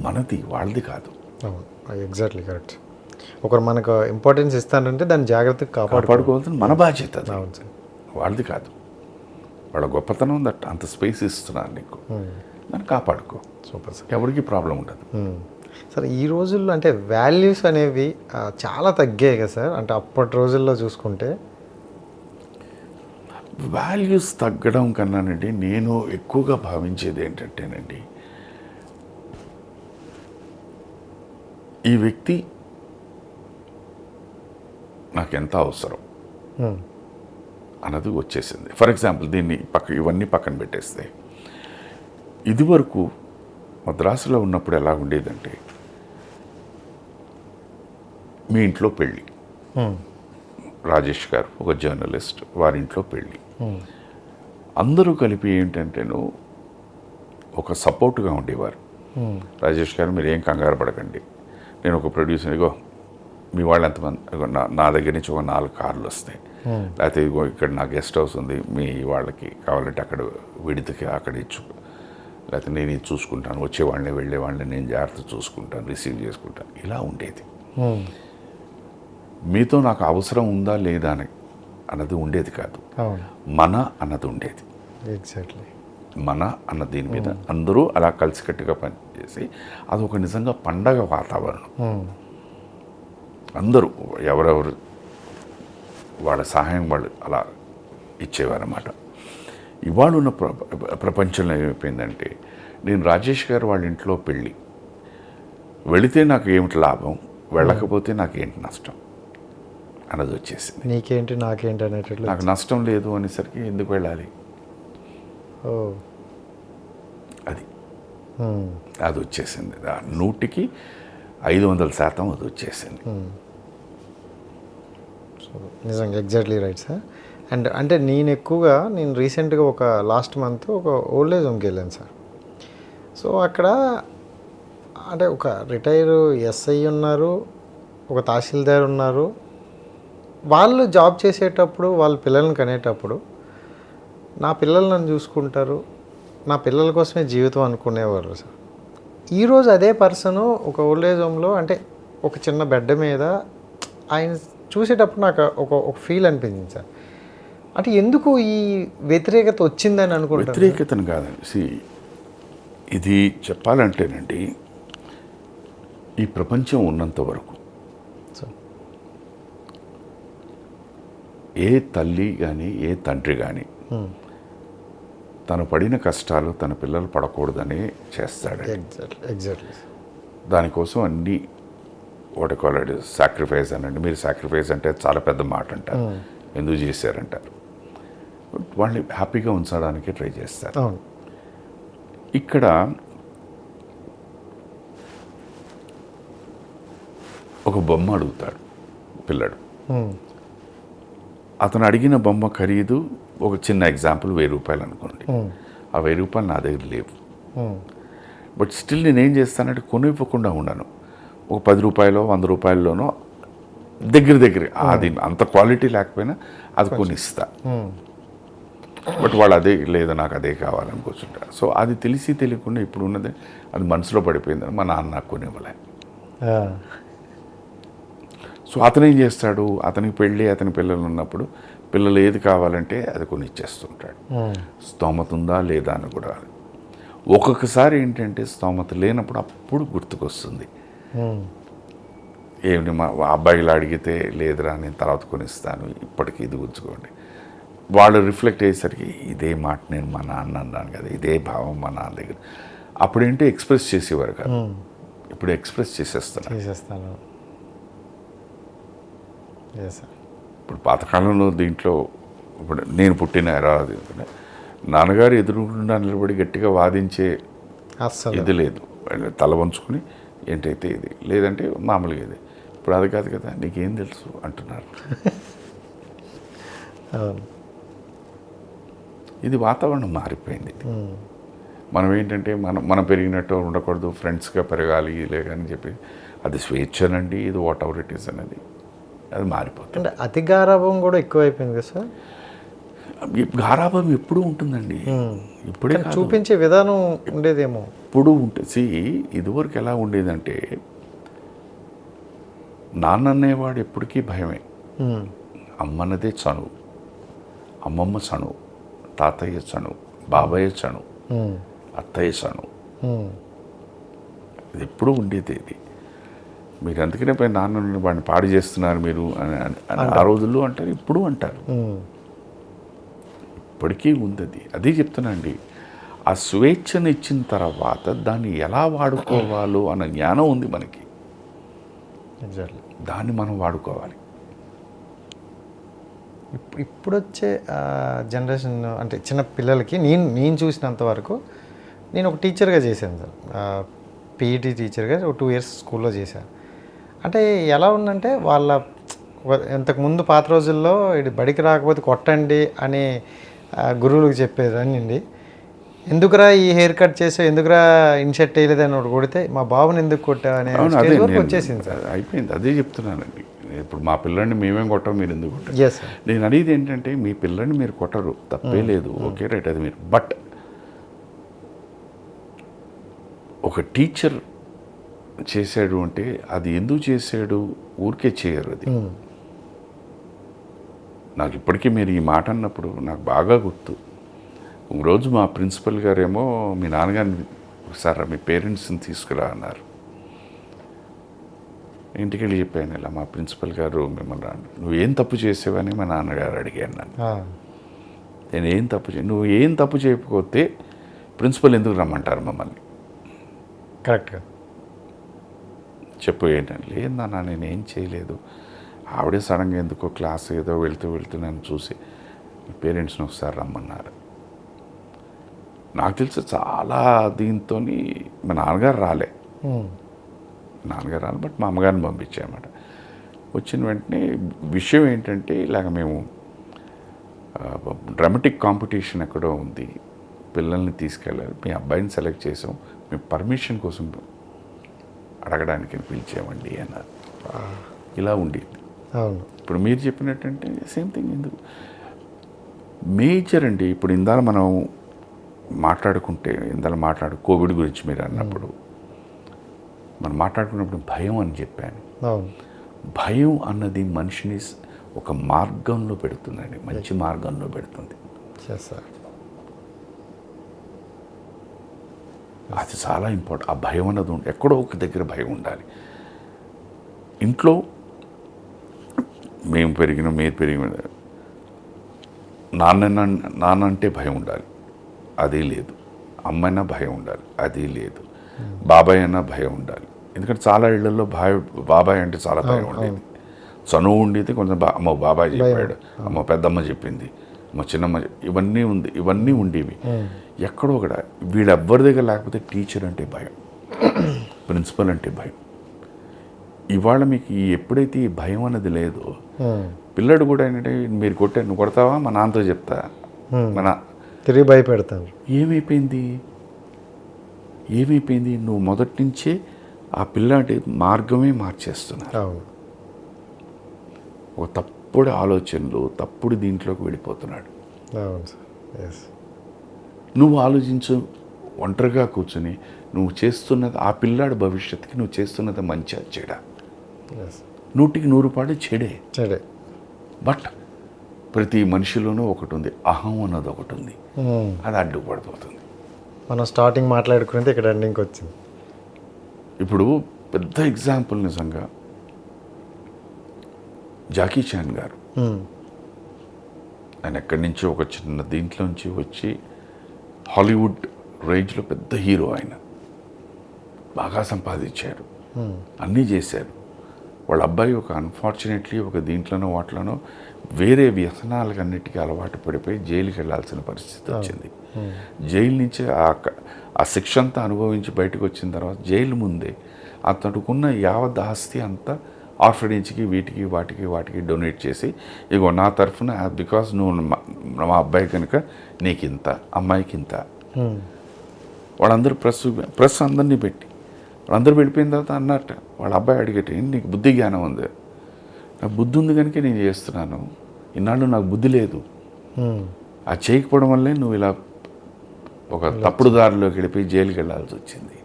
మనది, వాళ్ళది కాదు.
అవును, ఎగ్జాక్ట్లీ కరెక్ట్. ఒకరు మనకు ఇంపార్టెన్స్ ఇస్తానంటే దాన్ని జాగ్రత్తగా
కాపాడుకోవాల్సిన మన బాధ్యత అది.
అవును సార్,
వాళ్ళది కాదు. వాళ్ళ గొప్పతనం దట్ అంత స్పేస్ ఇస్తున్నారు నీకు, దాన్ని కాపాడుకో.
Super sir.
ఎవరికి ప్రాబ్లం ఉండదు.
సార్ ఈ రోజుల్లో అంటే వాల్యూస్ అనేవి చాలా తగ్గాయి కదా సార్. అంటే అప్పటి రోజుల్లో చూసుకుంటే
వాల్యూస్ తగ్గడం కన్నానండి, నేను ఎక్కువగా భావించేది ఏంటంటేనండి, ఈ వ్యక్తి నాకెంత అవసరం అన్నది వచ్చేసింది. ఫర్ ఎగ్జాంపుల్ దీన్ని ఇవన్నీ పక్కన పెట్టేస్తే, ఇదివరకు మద్రాసులో ఉన్నప్పుడు ఎలా ఉండేదంటే, మీ ఇంట్లో పెళ్ళి, రాజేష్ గారు ఒక జర్నలిస్ట్, వారింట్లో పెళ్ళి, అందరూ కలిపి ఏంటంటేను ఒక సపోర్ట్గా ఉండేవారు. రాజేష్ గారు మీరు ఏం కంగారు పడకండి, నేను ఒక ప్రొడ్యూసర్, ఇగో మీ వాళ్ళు ఎంతమంది, నా దగ్గర నుంచి ఒక 4 కార్లు వస్తాయి, లేకపోతే ఇదిగో ఇక్కడ నా గెస్ట్ హౌస్ ఉంది, మీ వాళ్ళకి కావాలంటే అక్కడ విడిదికి అక్కడ ఇచ్చు, లేకపోతే నేను ఇది చూసుకుంటాను, వచ్చేవాళ్ళని వెళ్ళేవాళ్ళని నేను జాగ్రత్త చూసుకుంటాను, రిసీవ్ చేసుకుంటాను. ఇలా ఉండేది. మీతో నాకు అవసరం ఉందా లేదా అన్నది ఉండేది కాదు. మన అన్నది ఉండేది.
ఎగ్జాక్ట్లీ.
మన అన్న దీని మీద అందరూ అలా కలిసికట్టుగా పనిచేసి అదొక నిజంగా పండగ వాతావరణం. అందరూ ఎవరెవరు వాళ్ళ సహాయం వాళ్ళు అలా ఇచ్చేవారన్నమాట. ఇవాళ ఉన్న ప్రపంచంలో ఏమైపోయిందంటే, నేను రాజేష్ గారు వాళ్ళ ఇంట్లో పెళ్ళి వెళితే నాకు ఏమిటి లాభం, వెళ్ళకపోతే నాకేంటి నష్టం అన్నది వచ్చేసింది.
నీకేంటి నాకేంటి అనేటట్లు.
నాకు నష్టం లేదు అనేసరికి ఎందుకు వెళ్ళాలి, అది వచ్చేసింది. 100కి 500% అది వచ్చేసింది.
నిజంగా ఎగ్జాక్ట్లీ రైట్ సార్. అండ్ అంటే నేను రీసెంట్గా ఒక లాస్ట్ మంత్ ఒక ఓల్డ్ ఏజ్ హోమ్కి వెళ్ళాను సార్. సో అక్కడ అంటే ఒక రిటైర్ ఎస్ఐ ఉన్నారు, ఒక తహసీల్దార్ ఉన్నారు. వాళ్ళు జాబ్ చేసేటప్పుడు వాళ్ళ పిల్లల్ని కనేటప్పుడు నా పిల్లలు నన్ను చూసుకుంటారు, నా పిల్లల కోసమే జీవితం అనుకునేవారు సార్. ఈరోజు అదే పర్సను ఒక ఓల్డ్ ఏజ్ హోమ్లో అంటే ఒక చిన్న బెడ్ మీద ఆయన చూసేటప్పుడు నాకు ఒక ఫీల్ అనిపించింది సార్. అంటే ఎందుకు ఈ వ్యతిరేకత వచ్చిందని అనుకుంటాను.
వ్యతిరేకతను కాదండి, ఇది చెప్పాలంటేనండి, ఈ ప్రపంచం ఉన్నంత వరకు ఏ తల్లి కానీ ఏ తండ్రి కానీ తను పడిన కష్టాలు తన పిల్లలు పడకూడదని చేస్తాడు.
ఎగ్జాక్ట్లీ.
దానికోసం అన్ని వాటి సాక్రిఫైస్ అనండి. మీరు సాక్రిఫైస్ అంటే చాలా పెద్ద మాట అంటారు, ఎందుకు చేశారంటారు. వాళ్ళని హ్యాపీగా ఉంచడానికి ట్రై చేస్తారు. ఇక్కడ ఒక బొమ్మ అడుగుతాడు పిల్లడు. అతను అడిగిన బొమ్మ ఖరీదు ఒక చిన్న ఎగ్జాంపుల్ 1000 రూపాయలు అనుకోండి. ఆ 1000 రూపాయలు నా దగ్గర లేవు. బట్ స్టిల్ నేనేం చేస్తానంటే కొనివ్వకుండా ఉండను. ఒక 10 రూపాయలు 100 రూపాయల్లోనో దగ్గర అది అంత క్వాలిటీ లేకపోయినా అది కొనిస్తా. బట్ వాళ్ళు అదే లేదా నాకు అదే కావాలని కూర్చుంటారు. సో అది తెలిసి తెలియకుండా ఇప్పుడు ఉన్నది అది మనసులో పడిపోయిందని మా నాన్న నాకు కొనివ్వలే. సో అతను ఏం చేస్తాడు, అతనికి పెళ్ళి అతని పిల్లలు ఉన్నప్పుడు పిల్లలు ఏది కావాలంటే అది కొని ఇచ్చేస్తుంటాడు. స్తోమత ఉందా లేదా అని కూడా. ఒక్కొక్కసారి ఏంటంటే స్తోమత లేనప్పుడు అప్పుడు గుర్తుకొస్తుంది, ఏమిటి మా అబ్బాయిలు అడిగితే లేదురా నేను తర్వాత కొనిస్తాను, ఇప్పటికీ ఇది ఉంచుకోండి. వాళ్ళు రిఫ్లెక్ట్ అయ్యేసరికి ఇదే మాట నేను మా నాన్న అన్నాను కదా, ఇదే భావం మా నాన్న దగ్గర. అప్పుడేంటి ఎక్స్ప్రెస్ చేసేవారు కాదు, ఇప్పుడు ఎక్స్ప్రెస్ చేసేస్తాను. ఇప్పుడు పాతకాలంలో దీంట్లో ఇప్పుడు నేను పుట్టిన నాన్నగారు ఎదురుగుండా నిలబడి గట్టిగా వాదించే ఇది లేదు. తల వంచుకుని ఏంటైతే ఇది లేదంటే మామూలుగా ఇది. ఇప్పుడు అది కాదు కదా, నీకేం తెలుసు అంటున్నారు. ఇది వాతావరణం మారిపోయింది. మనం ఏంటంటే మనం పెరిగినట్టు ఉండకూడదు, ఫ్రెండ్స్గా పెరగాలి లేదని చెప్పి అది స్వేచ్ఛనండి, ఇది వాట్ ఎవర్ ఇట్ ఈస్ అనేది అది మారిపోతుంది.
అంటే అతి గారాభం కూడా ఎక్కువైపోయింది కదా సార్.
గారాభం ఎప్పుడూ ఉంటుందండి, ఇప్పుడే
చూపించే విధానం ఉండేదేమో.
ఇప్పుడు ఉంటుంది. ఇదివరకు ఎలా ఉండేదంటే నాన్న అనేవాడు ఎప్పటికీ భయమే. అమ్మన్నదే చనువు, అమ్మమ్మ చనువు, తాతయ్య చనువు, బాబాయ్య చనువు, అత్తయ్య చనువు. ఇది ఎప్పుడూ ఉండేది. ఇది మీరు అందుకనే పోయి నాన్న వాడిని పాడు చేస్తున్నారు మీరు అని ఆ రోజుల్లో అంటారు, ఇప్పుడు అంటారు. ఇప్పటికీ ఉంది అది. అదే చెప్తున్నా అండి, ఆ స్వేచ్ఛను ఇచ్చిన తర్వాత దాన్ని ఎలా వాడుకోవాలో అన్న జ్ఞానం ఉంది మనకి. దాన్ని మనం వాడుకోవాలి.
ఇప్పుడు వచ్చే జనరేషన్ అంటే చిన్న పిల్లలకి నేను చూసినంత వరకు, నేను ఒక టీచర్గా చేశాను సార్, పీఈటీ టీచర్గా 2 years స్కూల్లో చేశాను. అంటే ఎలా ఉందంటే వాళ్ళ ఇంతకుముందు పాత రోజుల్లో ఇది బడికి రాకపోతే కొట్టండి అని గురువులకు చెప్పేదాన్ని. ఎందుకురా ఈ హెయిర్ కట్ చేసావు, ఎందుకురా ఇన్షర్ట్ వేయలేదని ఒకటి కొడితే మా బాబుని ఎందుకు కొట్టావు అనే స్టేజ్ వరకు వచ్చేసింది సార్.
అయిపోయింది. అదే చెప్తున్నానండి. ఇప్పుడు మా పిల్లల్ని మేమేం కొట్టాం, మీరు ఎందుకు కొట్టారు?
Yes sir.
నేను అనేది ఏంటంటే మీ పిల్లల్ని మీరు కొట్టరు, తప్పే లేదు, ఓకే రైట్, అది మీరు. బట్ ఒక టీచర్ చేశాడు అంటే అది ఎందుకు చేశాడు, ఊరికే చేయరు. అది నాకు ఇప్పటికీ మీరు ఈ మాట అన్నప్పుడు నాకు బాగా గుర్తు. రోజు మా ప్రిన్సిపల్ గారేమో మీ నాన్నగారిని ఒకసారి మీ పేరెంట్స్ని తీసుకురా అన్నారు. ఇంటికి వెళ్ళి చెప్పాను ఇలా మా ప్రిన్సిపల్ గారు మిమ్మల్ని నువ్వు ఏం తప్పు చేసావని మా నాన్నగారు అడిగాను నన్ను. నేను ఏం తప్పు నువ్వు ఏం తప్పు చేయకపోతే ప్రిన్సిపల్ ఎందుకు రమ్మంటారు మమ్మల్ని?
కరెక్ట్గా
చెప్పు ఏంటని. లేదు నాన్న నేనేం చేయలేదు, ఆవిడే సడన్గా ఎందుకో క్లాస్ ఏదో వెళ్తూ నన్ను చూసి పేరెంట్స్ని ఒకసారి రమ్మన్నారు. నాకు తెలిసి చాలా దీంతో మా నాన్నగారు రాలే, బట్ మా అమ్మగారిని పంపించామన్నమాట. వచ్చిన వెంటనే విషయం ఏంటంటే ఇలాగ మేము డ్రామాటిక్ కాంపిటీషన్ ఎక్కడో ఉంది, పిల్లల్ని తీసుకెళ్ళాలి, మీ అబ్బాయిని సెలెక్ట్ చేసాం, మేము పర్మిషన్ కోసం అడగడానికి పిలిచామండి అన్నారు. ఇలా ఉండేది. ఇప్పుడు మీరు చెప్పినట్టంటే సేమ్ థింగ్. ఎందుకు మేజర్ అండి. ఇప్పుడు ఇందాక మనం కోవిడ్ గురించి మీరు అన్నప్పుడు మనం మాట్లాడుకున్నప్పుడు భయం అని చెప్పాను. భయం అన్నది మనిషిని ఒక మార్గంలో పెడుతుందండి, మంచి మార్గంలో పెడుతుంది. అది చాలా ఇంపార్టెంట్. ఆ భయం అన్నది ఎక్కడో ఒక దగ్గర భయం ఉండాలి. ఇంట్లో మీరు పెరిగిన నాన్న అంటే భయం ఉండాలి, అది లేదు. అమ్మైనా భయం ఉండాలి, అది లేదు. బాబాయ్ అన్నా భయం ఉండాలి. ఎందుకంటే చాలా ఇళ్లలో బాబాయ్ అంటే చాలా భయం ఉండేది, చనువు ఉండేది. కొంచెం అమ్మ బాబాయ్ చెప్పాడు, అమ్మ పెద్దమ్మ చెప్పింది, అమ్మ చిన్నమ్మ, ఇవన్నీ ఉండేవి. ఎక్కడో ఒకడ వీళ్ళెవ్వరి దగ్గర లేకపోతే టీచర్ అంటే భయం, ప్రిన్సిపల్ అంటే భయం. ఇవాళ మీకు ఎప్పుడైతే ఈ భయం అన్నది లేదో, పిల్లడు కూడా ఏంటంటే మీరు కొట్టే నువ్వు కొడతావా మా నాన్నతో చెప్తా,
తిరిగి భయపెడతాను.
ఏమైపోయింది నువ్వు మొదటి నుంచే ఆ పిల్లాడి మార్గమే మార్చేస్తున్నారు. ఒక తప్పుడు ఆలోచనలు, తప్పుడు దీంట్లోకి వెళ్ళిపోతున్నాడు. నువ్వు ఆలోచించు, ఒంటరిగా కూర్చొని నువ్వు చేస్తున్నది ఆ పిల్లాడి భవిష్యత్తుకి నువ్వు చేస్తున్నది మంచిగా చెడా, 100% చెడే. బట్ ప్రతి మనిషిలోనూ ఒకటి ఉంది, అహం అన్నది ఒకటి ఉంది, అది అడ్డుపడిపోతుంది.
మనం స్టార్టింగ్ మాట్లాడుకునేది ఇక్కడ ఎండింగ్కి వచ్చింది.
ఇప్పుడు పెద్ద ఎగ్జాంపుల్ నిజంగా జాకీ చాన్ గారు
మ్మ్.
ఆయన ఎక్కడి నుంచో ఒక చిన్న దీంట్లోంచి వచ్చి హాలీవుడ్ రేంజ్లో పెద్ద హీరో ఆయన, బాగా సంపాదించారు, అన్నీ చేశారు. వాళ్ళ అబ్బాయి ఒక అన్ఫార్చునేట్లీ ఒక దీంట్లోనో వాటిలోనో వేరే వ్యసనాలకు అన్నిటికీ అలవాటు పడిపోయి జైలుకి వెళ్ళాల్సిన పరిస్థితి వచ్చింది. జైలు నుంచి ఆ శిక్ష అంతా అనుభవించి బయటకు వచ్చిన తర్వాత జైలు ముందే అతడుకున్న యావత్ ఆస్తి అంతా ఆర్ఫనేజ్కి వీటికి వాటికి డొనేట్ చేసి, ఇగో నా తరఫున బికాస్ నువ్వు మా అబ్బాయి కనుక నీకు ఇంత, అమ్మాయికి ఇంత. వాళ్ళందరూ ప్రెస్ అందరినీ పెట్టి వాళ్ళందరూ వెళ్ళిపోయిన తర్వాత అన్నట్ట వాళ్ళ అబ్బాయి అడిగేట, నీకు బుద్ధి జ్ఞానం ఉంది? నాకు బుద్ధి ఉంది కనుక నేను చేస్తున్నాను, ఇన్నాళ్ళు నాకు బుద్ధి లేదు, ఆ చేయకపోవడం వల్లే నువ్వు ఇలా ఒక తప్పుడు దారిలోకి వెళ్ళిపోయి జైలుకి వెళ్ళాల్సి వచ్చింది.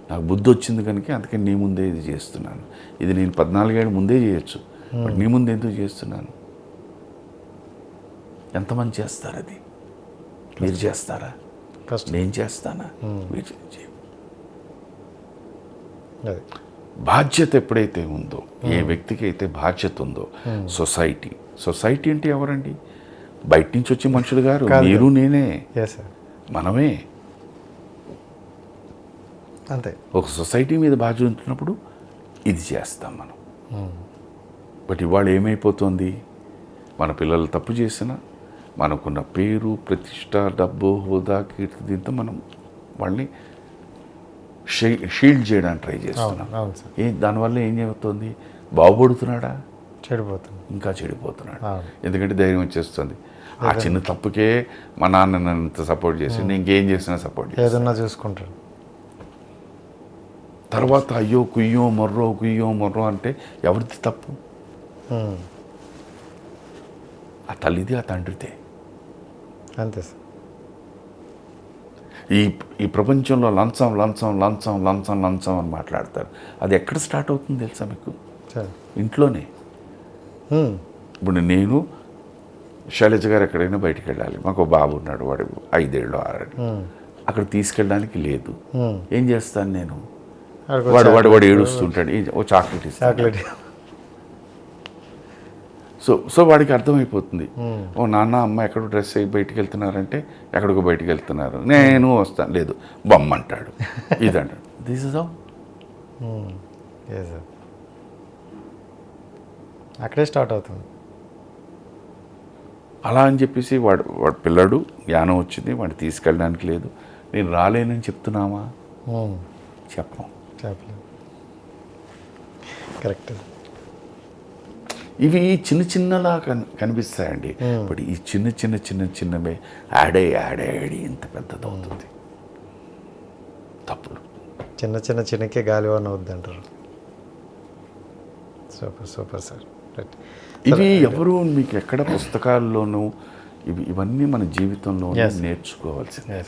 నాకు బుద్ధి వచ్చింది కనుక అందుకని నీ ముందే ఇది చేస్తున్నాను. ఇది నేను 14 ఏళ్ళ ముందే చేయొచ్చు, బట్ నీ ముందు ఎందుకు చేస్తున్నాను? ఎంతమంది చేస్తారు అది? మీరు చేస్తారా? నేను చేస్తానా? మీరు బాధ్యత ఎప్పుడైతే ఉందో, ఏ వ్యక్తికి అయితే బాధ్యత ఉందో, సొసైటీ అంటే ఎవరండి? బయట నుంచి వచ్చే మనుషులు గారు, మీరు నేనే, మనమే.
అంతే.
ఒక సొసైటీ మీద బాధ్యత ఉంటున్నప్పుడు ఇది చేస్తాం మనం. బట్ ఇవాళ ఏమైపోతుంది, మన పిల్లలు తప్పు చేసినా మనకున్న పేరు, ప్రతిష్ట, డబ్బు, హోదా, కీర్తి, దీంతో మనం వాళ్ళని షీల్డ్ చేయడానికి ట్రై చేస్తున్నాం. దానివల్ల ఏం చెబుతుంది? బాగుపడుతున్నాడా?
చెడిపోతుంది,
ఇంకా చెడిపోతున్నాడు. ఎందుకంటే ధైర్యం వచ్చేస్తుంది. ఆ చిన్న తప్పుకే మా నాన్న నన్ను సపోర్ట్ చేసి నేను ఇంకేం చేసినా సపోర్ట్ చేసి
ఏదన్నా చూసుకుంటాడు.
తర్వాత అయ్యో కుయ్యో మొర్రో అంటే ఎవరిది తప్పు? ఆ తల్లిది, ఆ తండ్రిదే.
అంతే సార్.
ఈ ప్రపంచంలో లంచం అని మాట్లాడతారు. అది ఎక్కడ స్టార్ట్ అవుతుంది తెలుసా మీకు? ఇంట్లోనే. ఇప్పుడు నేను శైలజ గారు ఎక్కడైనా బయటికి వెళ్ళాలి, మాకు బాబు ఉన్నాడు, వాడు 5 ఏళ్ళు 6 ఏళ్ళు, అక్కడ తీసుకెళ్ళడానికి లేదు. ఏం చేస్తాను నేను? వాడు ఏడుస్తుంటాడు, ఓ చాక్లెట్ ఇస్తాను. సో వాడికి అర్థమైపోతుంది, ఓ నాన్న అమ్మ ఎక్కడో డ్రెస్ అయ్యి బయటికి వెళ్తున్నారంటే ఎక్కడికో బయటికి వెళ్తున్నారు, నేను వస్తాను, లేదు బొమ్మ అంటాడు, ఇదంటాడు. This is how.
అక్కడే స్టార్ట్ అవుతుంది.
అలా అని చెప్పేసి వాడు పిల్లడు జ్ఞానం వచ్చింది, వాడిని తీసుకెళ్ళడానికి లేదు, నేను రాలేనని చెప్తున్నామా? చెప్పలేం. కరెక్ట్. ఇవి చిన్నలా కనిపిస్తాయండి, బట్ ఈ చిన్నవే యాడేడి ఇంత పెద్దదవుతుంది. తప్పులు
చిన్నకే గాలివాన అవుద్ది అంటారు. Super sir.
ఇవి ఎవరు మీకు ఎక్కడ పుస్తకాల్లోనూ ఇవన్నీ మన జీవితంలో నేర్చుకోవాల్సిందే.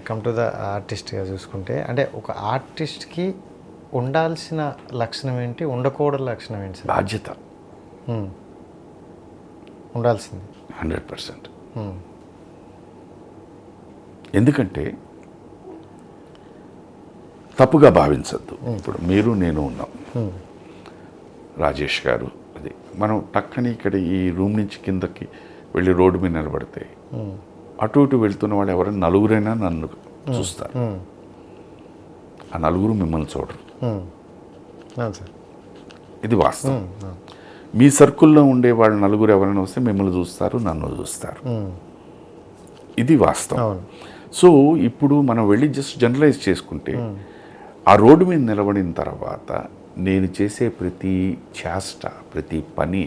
కమ్ టు ద ఆర్టిస్ట్గా చూసుకుంటే, అంటే ఒక ఆర్టిస్ట్కి ఉండాల్సిన లక్షణం ఏంటి, ఉండకూడని లక్షణం ఏంటి?
బాధ్యత
ఉండాల్సింది
100%. ఎందుకంటే తప్పుగా భావించద్దు. ఇప్పుడు మీరు నేను ఉన్నాం, రాజేష్ గారు, అది మనం టక్కని ఇక్కడ ఈ రూమ్ నుంచి కిందకి వెళ్ళి రోడ్డు మీద నిలబడితే అటు ఇటు వెళ్తున్న వాళ్ళు ఎవరైనా నలుగురైనా నన్ను చూస్తారు, ఆ నలుగురు మిమ్మల్ని చూడరు. ఇది వాస్తవం. మీ సర్కిల్లో ఉండే వాళ్ళు నలుగురు ఎవరైనా వస్తే మిమ్మల్ని చూస్తారు, నన్ను చూస్తారు. ఇది వాస్తవం. సో ఇప్పుడు మనం వెళ్ళి జస్ట్ జనరలైజ్ చేసుకుంటే, ఆ రోడ్డు మీద నిలబడిన తర్వాత నేను చేసే ప్రతి చేష్ట, ప్రతి పని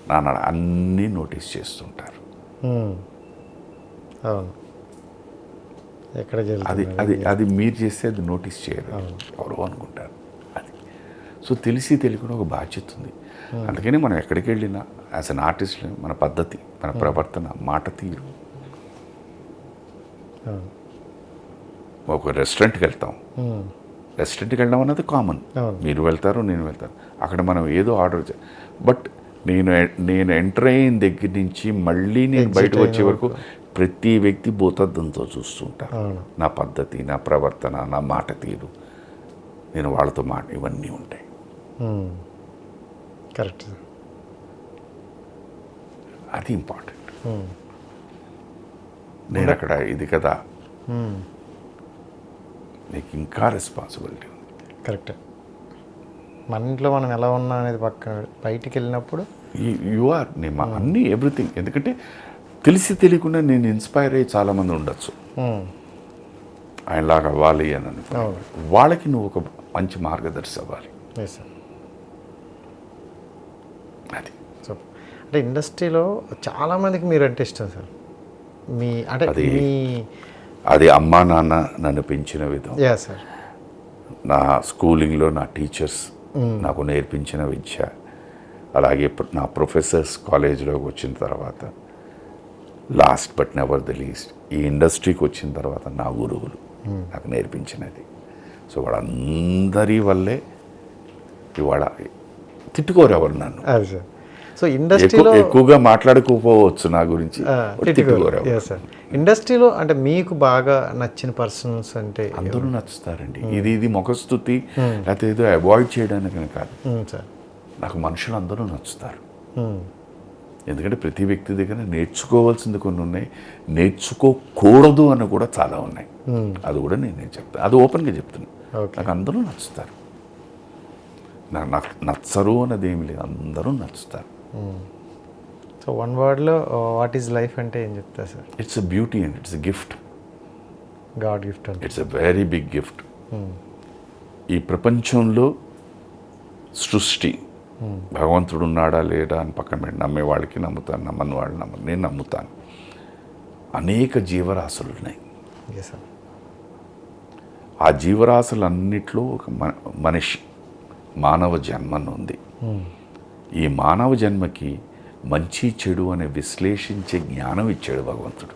నాన్న అన్నీ నోటీస్ చేస్తుంటారు. అది మీరు చేస్తే అది నోటీస్ చేయరు, ఎవరో అనుకుంటారు. అది సో తెలియకుండా ఒక బాధ్యత ఉంది. అందుకని మనం ఎక్కడికి వెళ్ళినా యాజ్ అన్ ఆర్టిస్ట్ మన పద్ధతి, మన ప్రవర్తన, మాట తీరు. ఒక రెస్టారెంట్కి వెళ్తాం, రెస్టారెంట్కి వెళ్ళడం అన్నది కామన్. మీరు వెళ్తారు, నేను వెళ్తాను, అక్కడ మనం ఏదో ఆర్డర్ బట్ నేను ఎంటర్ అయిన దగ్గర నుంచి మళ్ళీ నేను బయటకు వచ్చే వరకు ప్రతి వ్యక్తి భూతద్దంతో చూస్తుంటారు. నా పద్ధతి, నా ప్రవర్తన, నా మాట తీరు, నేను వాళ్ళతో ఇవన్నీ ఉంటాయి.
కరెక్ట్.
అది ఇంపార్టెంట్. నేను అక్కడ ఇది కదా, నీకు ఇంకా రెస్పాన్సిబిలిటీ ఉంది.
కరెక్ట్. మన ఇంట్లో మనం ఎలా ఉన్నా అనేది పక్కన బయటికి వెళ్ళినప్పుడు
యు ఆర్ నేను అన్నీ ఎవ్రీథింగ్. ఎందుకంటే తెలిసి తెలియకుండా నేను ఇన్స్పైర్ అయ్యి చాలామంది ఉండొచ్చు ఆయనలాగా అవ్వాలి అని అనుకో. వాళ్ళకి నువ్వు ఒక మంచి మార్గదర్శి అవ్వాలి.
Yes sir.
అది
సో అంటే ఇండస్ట్రీలో చాలామందికి మీరు అంటే ఇష్టం సార్. మీ అంటే మీ
అది అమ్మా నాన్న నన్ను పెంచిన విధం,
యా సార్,
నా స్కూలింగ్లో నా టీచర్స్ నాకు నేర్పించిన విద్య, అలాగే నా ప్రొఫెసర్స్ కాలేజీలోకి వచ్చిన తర్వాత, last but never the least ఈ ఇండస్ట్రీకి వచ్చిన తర్వాత నా గురువులు నాకు నేర్పించినది. సో వాళ్ళందరి వల్లే ఇవాళ తిట్టుకోరు ఎవరు నన్ను.
అది సార్. సో ఇండస్ట్రీలో
ఎక్కువగా మాట్లాడుకోపోవచ్చు నా గురించి, తిట్టుకోరు.
సార్ ఇండస్ట్రీలో అంటే మీకు బాగా నచ్చిన పర్సన్స్ అంటే
అందరూ నచ్చుతారండి. ఇది ముఖస్తుతి లేకపోతే ఏదో అవాయిడ్ చేయడానికి కాదు
సార్.
నాకు మనుషులు అందరూ నచ్చుతారు. ఎందుకంటే ప్రతి వ్యక్తి దగ్గర నేర్చుకోవాల్సింది కొన్ని ఉన్నాయి, నేర్చుకోకూడదు అని కూడా చాలా ఉన్నాయి. అది కూడా నేను చెప్తాను, అది ఓపెన్గా చెప్తున్నాను. నాకు అందరూ నచ్చుతారు. నాకు నచ్చరు అన్నది ఏమి లేదు, అందరూ నచ్చుతారు.
సో వన్ వర్డ్లో వాట్ ఈజ్ లైఫ్ అంటే ఏం చెప్తారు sir?
It's a beauty and it's a gift.
God gift అంటే
it's a very big gift. ఈ ప్రపంచంలో సృష్టి భగవంతుడు ఉన్నాడా లేడా అని పక్కన పెట్టి నమ్మే వాళ్ళకి నమ్ముతాను, నమ్మని వాళ్ళు నమ్మను, నేను నమ్ముతాను. అనేక జీవరాశులు ఉన్నాయి. ఆ జీవరాశులన్నిట్లో ఒక మనిషి మానవ జన్మను ఉంది. ఈ మానవ జన్మకి మంచి చెడు అనే విశ్లేషించే జ్ఞానం ఇచ్చాడు భగవంతుడు.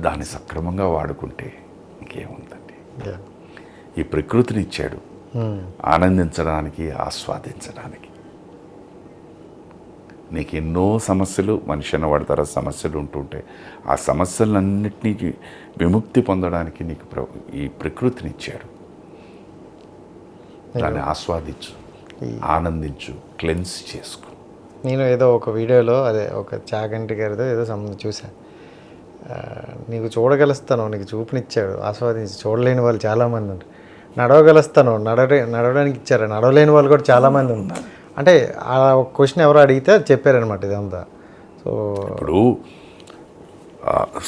దాన్ని సక్రమంగా వాడుకుంటే ఇంకేముందండి. ఈ ప్రకృతిని ఇచ్చాడు ఆనందించడానికి, ఆస్వాదించడానికి. నీకు ఎన్నో సమస్యలు, మనిషి అన్నవాడి తర సమస్యలు ఉంటుంటే ఆ సమస్యలన్నింటినీ విముక్తి పొందడానికి నీకు ఈ ప్రకృతిని ఇచ్చాడు. దాన్ని ఆస్వాదించు, ఆనందించు, క్లెన్స్ చేసుకో.
నేను ఏదో ఒక వీడియోలో అదే ఒక చాగంటి గారితో ఏదో చూశాను. నీకు చూడగలుస్తాను, నీకు చూపునిచ్చాడు, ఆస్వాదించి. చూడలేని వాళ్ళు చాలామంది ఉంటారు. నడవగలుస్తాను, నడవడానికి ఇచ్చారు, నడవలేని వాళ్ళు కూడా చాలామంది ఉన్నారు. అంటే ఆ ఒక క్వశ్చన్ ఎవరో అడిగితే చెప్పారనమాట ఇదంతా. సో
ఇప్పుడు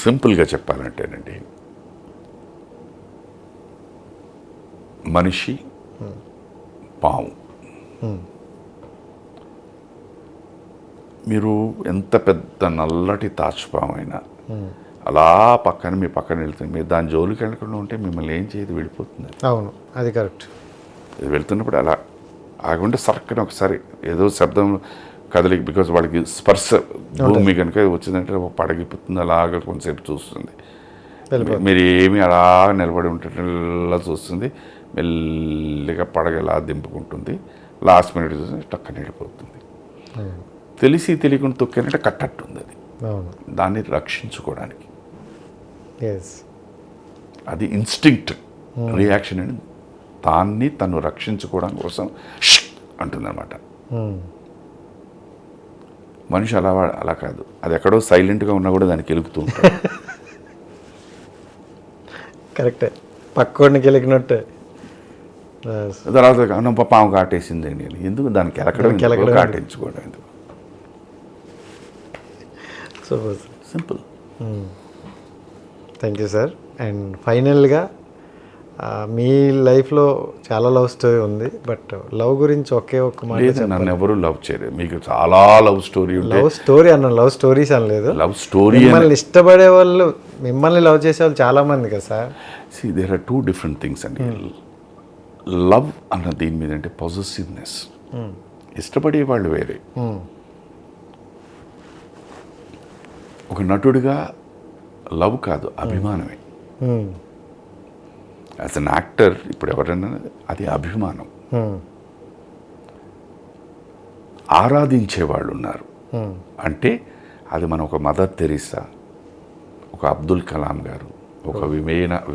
సింపుల్గా చెప్పాలంటేనండి, మనిషి పాము. మీరు ఎంత పెద్ద నల్లటి తాచుపాము అయినా అలా పక్కన మీ పక్కన వెళ్తుంది, మీరు దాని జోలికి వెళ్ళకుండా ఉంటే మిమ్మల్ని ఏం చేయదు, వెళ్ళిపోతుంది.
అవును, అది కరెక్ట్.
ఇది వెళ్తున్నప్పుడు అలా ఆగుంటే సరక్కన ఒకసారి ఏదో శబ్దం కదలికి, బికాజ్ వాళ్ళకి స్పర్శ భూమి కనుక వచ్చిందంటే పడగిపోతుంది, అలాగ కొంతసేపు చూస్తుంది. మీరు ఏమి అలా నిలబడి ఉంటే చూస్తుంది, మెల్లిగా పడగలా దింపుకుంటుంది. లాస్ట్ మినిట్ చూసి టక్కన వెళ్ళిపోతుంది. తెలిసి తెలియకుండా తొక్కినట్టే కట్టట్టుంది. అది దాన్ని రక్షించుకోవడానికి, అది ఇన్స్టింక్ట్ రియాక్షన్ అని దాన్ని తను రక్షించుకోవడం కోసం అంటుందన్నమాట. మనిషి అలా కాదు, అది ఎక్కడో సైలెంట్గా ఉన్నా కూడా దానికి గెలుపుతూ ఉంటాడు.
కరెక్టే, పక్కోడిని గెలికినట్టే.
తర్వాత పాము కాటేసింది అండి, ఎందుకు దానికి ఎలకడం కాటించుకోవడం ఎందుకు? Simple.
Thank you sir. And ఫైనల్గా మీ లైఫ్లో చాలా లవ్ స్టోరీ ఉంది, బట్ లవ్ గురించి ఒకే ఒక్క మాట.
నన్ను ఎవరు లవ్ చేయలేదు, మీకు చాలా లవ్ స్టోరీ.
లవ్ స్టోరీ అన్న, లవ్ స్టోరీస్ అనలేదు.
లవ్ స్టోరీ,
మిమ్మల్ని ఇష్టపడే వాళ్ళు, మిమ్మల్ని లవ్ చేసే వాళ్ళు చాలా మంది కదా sir.
There are 2 different things అండి. లవ్ అన్న దీని మీద అంటే పొజెసివ్నెస్. ఇష్టపడే వాళ్ళు వేరే. ఒక నటుడిగా లవ్ కాదు, అభిమానమే. యాజ్ అన్ యాక్టర్ ఇప్పుడు ఎవరైనా అది అభిమానం. ఆరాధించే వాళ్ళు ఉన్నారు అంటే అది మనం ఒక మదర్ తెరీసా, ఒక అబ్దుల్ కలాం గారు, ఒక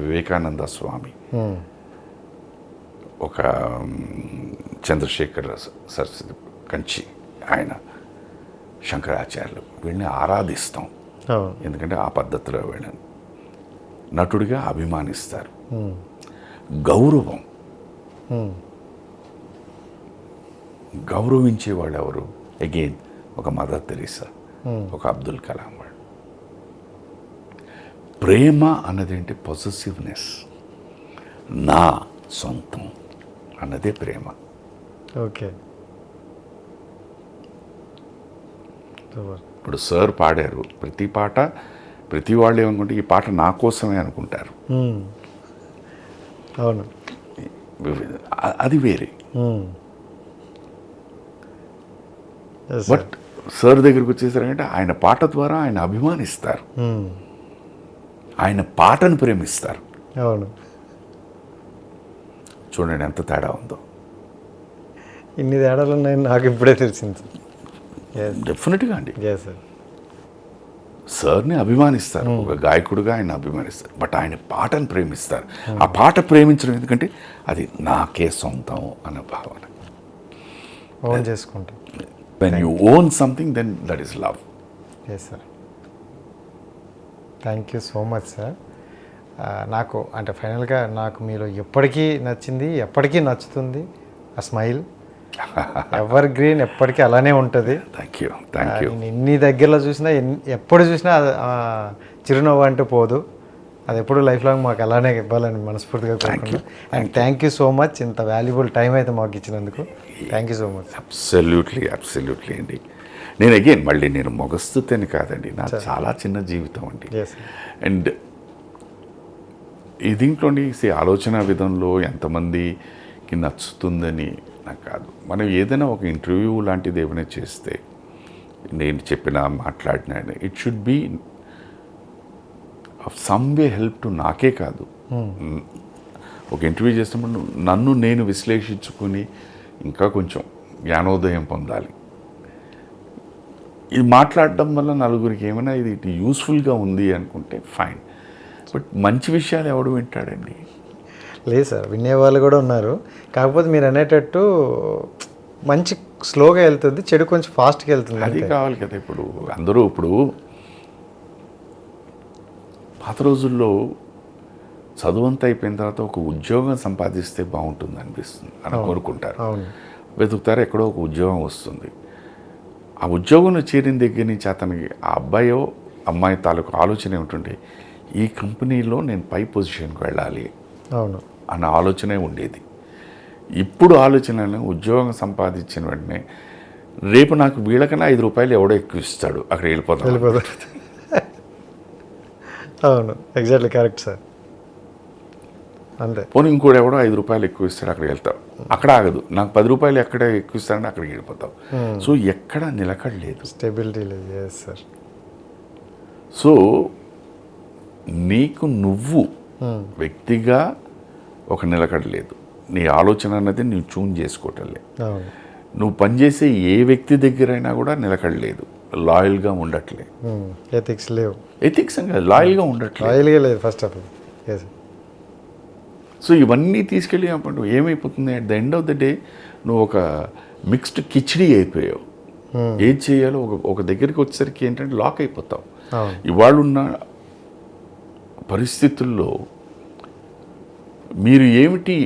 వివేకానంద స్వామి, ఒక చంద్రశేఖర్ సరస్వతి కంచి, ఆయన శంకరాచార్యులు, వీళ్ళని ఆరాధిస్తాం.
అవును.
ఎందుకంటే ఆ పద్ధతిలో వీళ్ళని నటుడిగా అభిమానిస్తారు. గౌరవం, గౌరవించేవాడు ఎవరు? అగైన్ ఒక మదర్ తెరీసా, ఒక అబ్దుల్ కలాం వాడు. ప్రేమ అన్నది ఏంటి? పొసెసివ్నెస్, నా సొంతం అన్నదే ప్రేమ.
ఓకే.
ఇప్పుడు సార్ పాడారు, ప్రతి పాట ప్రతి వాళ్ళు ఏమనుకుంటే ఈ పాట నా కోసమే అనుకుంటారు.
అవును.
అది వేరే. బట్ సార్ దగ్గరికి వచ్చేసరికి ఆయన పాట ద్వారా ఆయన అభిమానిస్తారు, ఆయన పాటను ప్రేమిస్తారు.
అవును.
చూడండి ఎంత తేడా ఉందో.
ఇన్ని తేడాలు ఉన్నాయని నాకు ఇప్పుడే తెలిసింది.
డెఫినెట్గా అండి.
సార్
సార్ని అభిమానిస్తారు, ఒక గాయకుడిగా ఆయన అభిమానిస్తారు, బట్ ఆయన పాటను ప్రేమిస్తారు. ఆ పాట ప్రేమించడం ఎందుకంటే అది నాకే సొంతం అన్న భావన.
ఓన్ చేసుకుంటాం.
When you own something then that is love.
Sir thank you so much sir. నాకు అంటే ఫైనల్గా నాకు మీలో ఎప్పటికీ నచ్చింది, ఎప్పటికీ నచ్చుతుంది ఆ స్మైల్. ఎవర్ గ్రీన్, ఎప్పటికీ అలానే ఉంటుంది.
Thank you, thank you.
ఎన్ని దగ్గరలో చూసినా, ఎప్పుడు చూసినా చిరునవ్వు అంటూ పోదు. అది ఎప్పుడు లైఫ్ లాంగ్ మాకు అలానే ఇవ్వాలని మనస్ఫూర్తిగా కోరుకుంటున్నాను. And thank you so much, ఇంత వాల్యుబుల్ టైం అయితే మాకు ఇచ్చినందుకు thank you so much.
Absolutely, absolutely అండి. నేను అగైన్ మళ్ళీ నేను మొగస్తుతేనే కాదండి, నాకు చాలా చిన్న జీవితం అండి. అండ్ ఈ దీంట్లోని ఆలోచన విధంలో ఎంతమందికి నచ్చుతుందని నాకు కాదు. మనం ఏదైనా ఒక ఇంటర్వ్యూ లాంటిది ఏమైనా చేస్తే, నేను చెప్పినా మాట్లాడినా, it should be of some way help to నాకే కాదు. ఒక ఇంటర్వ్యూ చేసినప్పుడు నన్ను నేను విశ్లేషించుకుని ఇంకా కొంచెం జ్ఞానోదయం పొందాలి. ఇది మాట్లాడడం వల్ల నలుగురికి ఏమైనా ఇది యూస్ఫుల్గా ఉంది అనుకుంటే ఫైన్, బట్ మంచి విషయాలు ఎవడు వింటాడండి?
లేదు సార్, వినేవాళ్ళు కూడా ఉన్నారు. కాకపోతే మీరు అనేటట్టు మంచి స్లోగా వెళ్తుంది, చెడు కొంచెం ఫాస్ట్గా వెళ్తుంది.
అది కావాలి కదా. ఇప్పుడు అందరూ పాత రోజుల్లో చదువంతా అయిపోయిన తర్వాత ఒక ఉద్యోగం సంపాదిస్తే బాగుంటుంది అనిపిస్తుంది అని కోరుకుంటారు, వెతుకుతారు, ఎక్కడో ఒక ఉద్యోగం వస్తుంది. ఆ ఉద్యోగంలో చేరిన దగ్గర నుంచి అతనికి ఆ అబ్బాయో అమ్మాయి తాలూకు ఆలోచన ఏమిటంటే, ఈ కంపెనీలో నేను పై పొజిషన్కి వెళ్ళాలి అన్న ఆలోచనే ఉండేది. ఇప్పుడు ఆలోచన ఉద్యోగం సంపాదించిన వెంటనే రేపు నాకు వీళ్ళకన్నా 5 రూపాయలు ఎవడో ఎక్కువ ఇస్తాడు, అక్కడ వెళ్ళిపోతాడు.
అవును, ఎగ్జాక్ట్లీ కరెక్ట్ సార్. అంతే.
పోనీ ఇంకోటి ఎవడో 5 రూపాయలు ఎక్కువ ఇస్తాడు, అక్కడికి వెళ్తావు. అక్కడ ఆగదు, నాకు 10 రూపాయలు ఎక్కడ ఎక్కువ ఇస్తాడని అక్కడికి వెళ్ళిపోతావు. సో ఎక్కడ నిలకడలేదు,
స్టెబిలిటీ లేదు సార్.
సో నీకు నువ్వు వ్యక్తిగా ఒక నిలకడ లేదు, నీ ఆలోచన అన్నది నువ్వు ట్యూన్ చేసుకోవటం లేదు. నువ్వు పనిచేసే ఏ వ్యక్తి దగ్గరైనా కూడా నిలకడలేదు, లాయల్గా ఉండట్లేదు.
ఎథిక్స్ లేవు.
ఎథిక్స్ అని కాదు, లాయల్గా ఉండట్లేదు,
లాయల్గా లేదు ఫస్ట్ ఆఫ్ ఆల్.
సో ఇవన్నీ తీసుకెళ్ళి ఏమైపోతుంది, at the end of the day నువ్వు ఒక మిక్స్డ్ కిచిడి అయిపోయావు. ఏది చేయాలో ఒక దగ్గరికి వచ్చేసరికి ఏంటంటే లాక్ అయిపోతావు. ఇవాళ ఉన్న పరిస్థితుల్లో మీరు ఏమిటి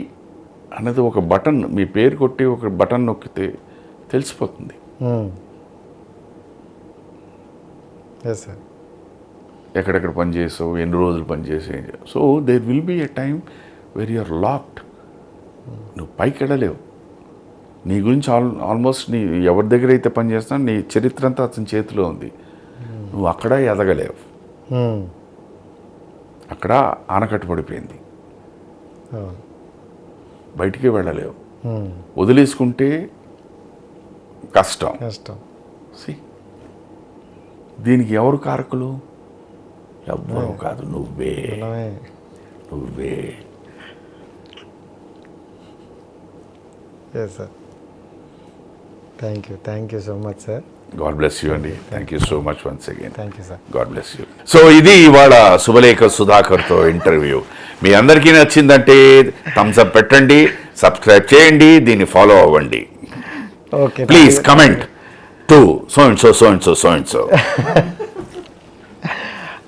అన్నది ఒక బటన్, మీ పేరు కొట్టి ఒక బటన్ నొక్కితే తెలిసిపోతుంది. ఎక్కడెక్కడ పనిచేసావు, ఎన్ని రోజులు పనిచేసావు. So there will be a time where you're locked. నువ్వు పైకి వెళ్ళలేవు. నీ గురించి ఆల్మోస్ట్ నీ ఎవరి దగ్గర అయితే పనిచేస్తున్నావు నీ చరిత్ర అంతా అతని చేతిలో ఉంది. నువ్వు అక్కడ ఎదగలేవు, అక్కడ ఆనకట్టు పడిపోయింది, బయటికి వెళ్ళలేవు. వదిలేసుకుంటే కష్టం. దీనికి ఎవరు కారకులు? ఎవ్వరూ కాదు, నువ్వే.
Sir thank you so much sir.
God bless you అండి. Thank you so much once again.
Thank you sir.
God bless you. So ఇది ఇవాళ శుభలేఖ సుధాకర్తో ఇంటర్వ్యూ. మీ అందరికీ నచ్చిందంటే థమ్స్ అప్ పెట్టండి, సబ్స్క్రైబ్ చేయండి, దీన్ని ఫాలో అవ్వండి.
Okay
please comment to so and so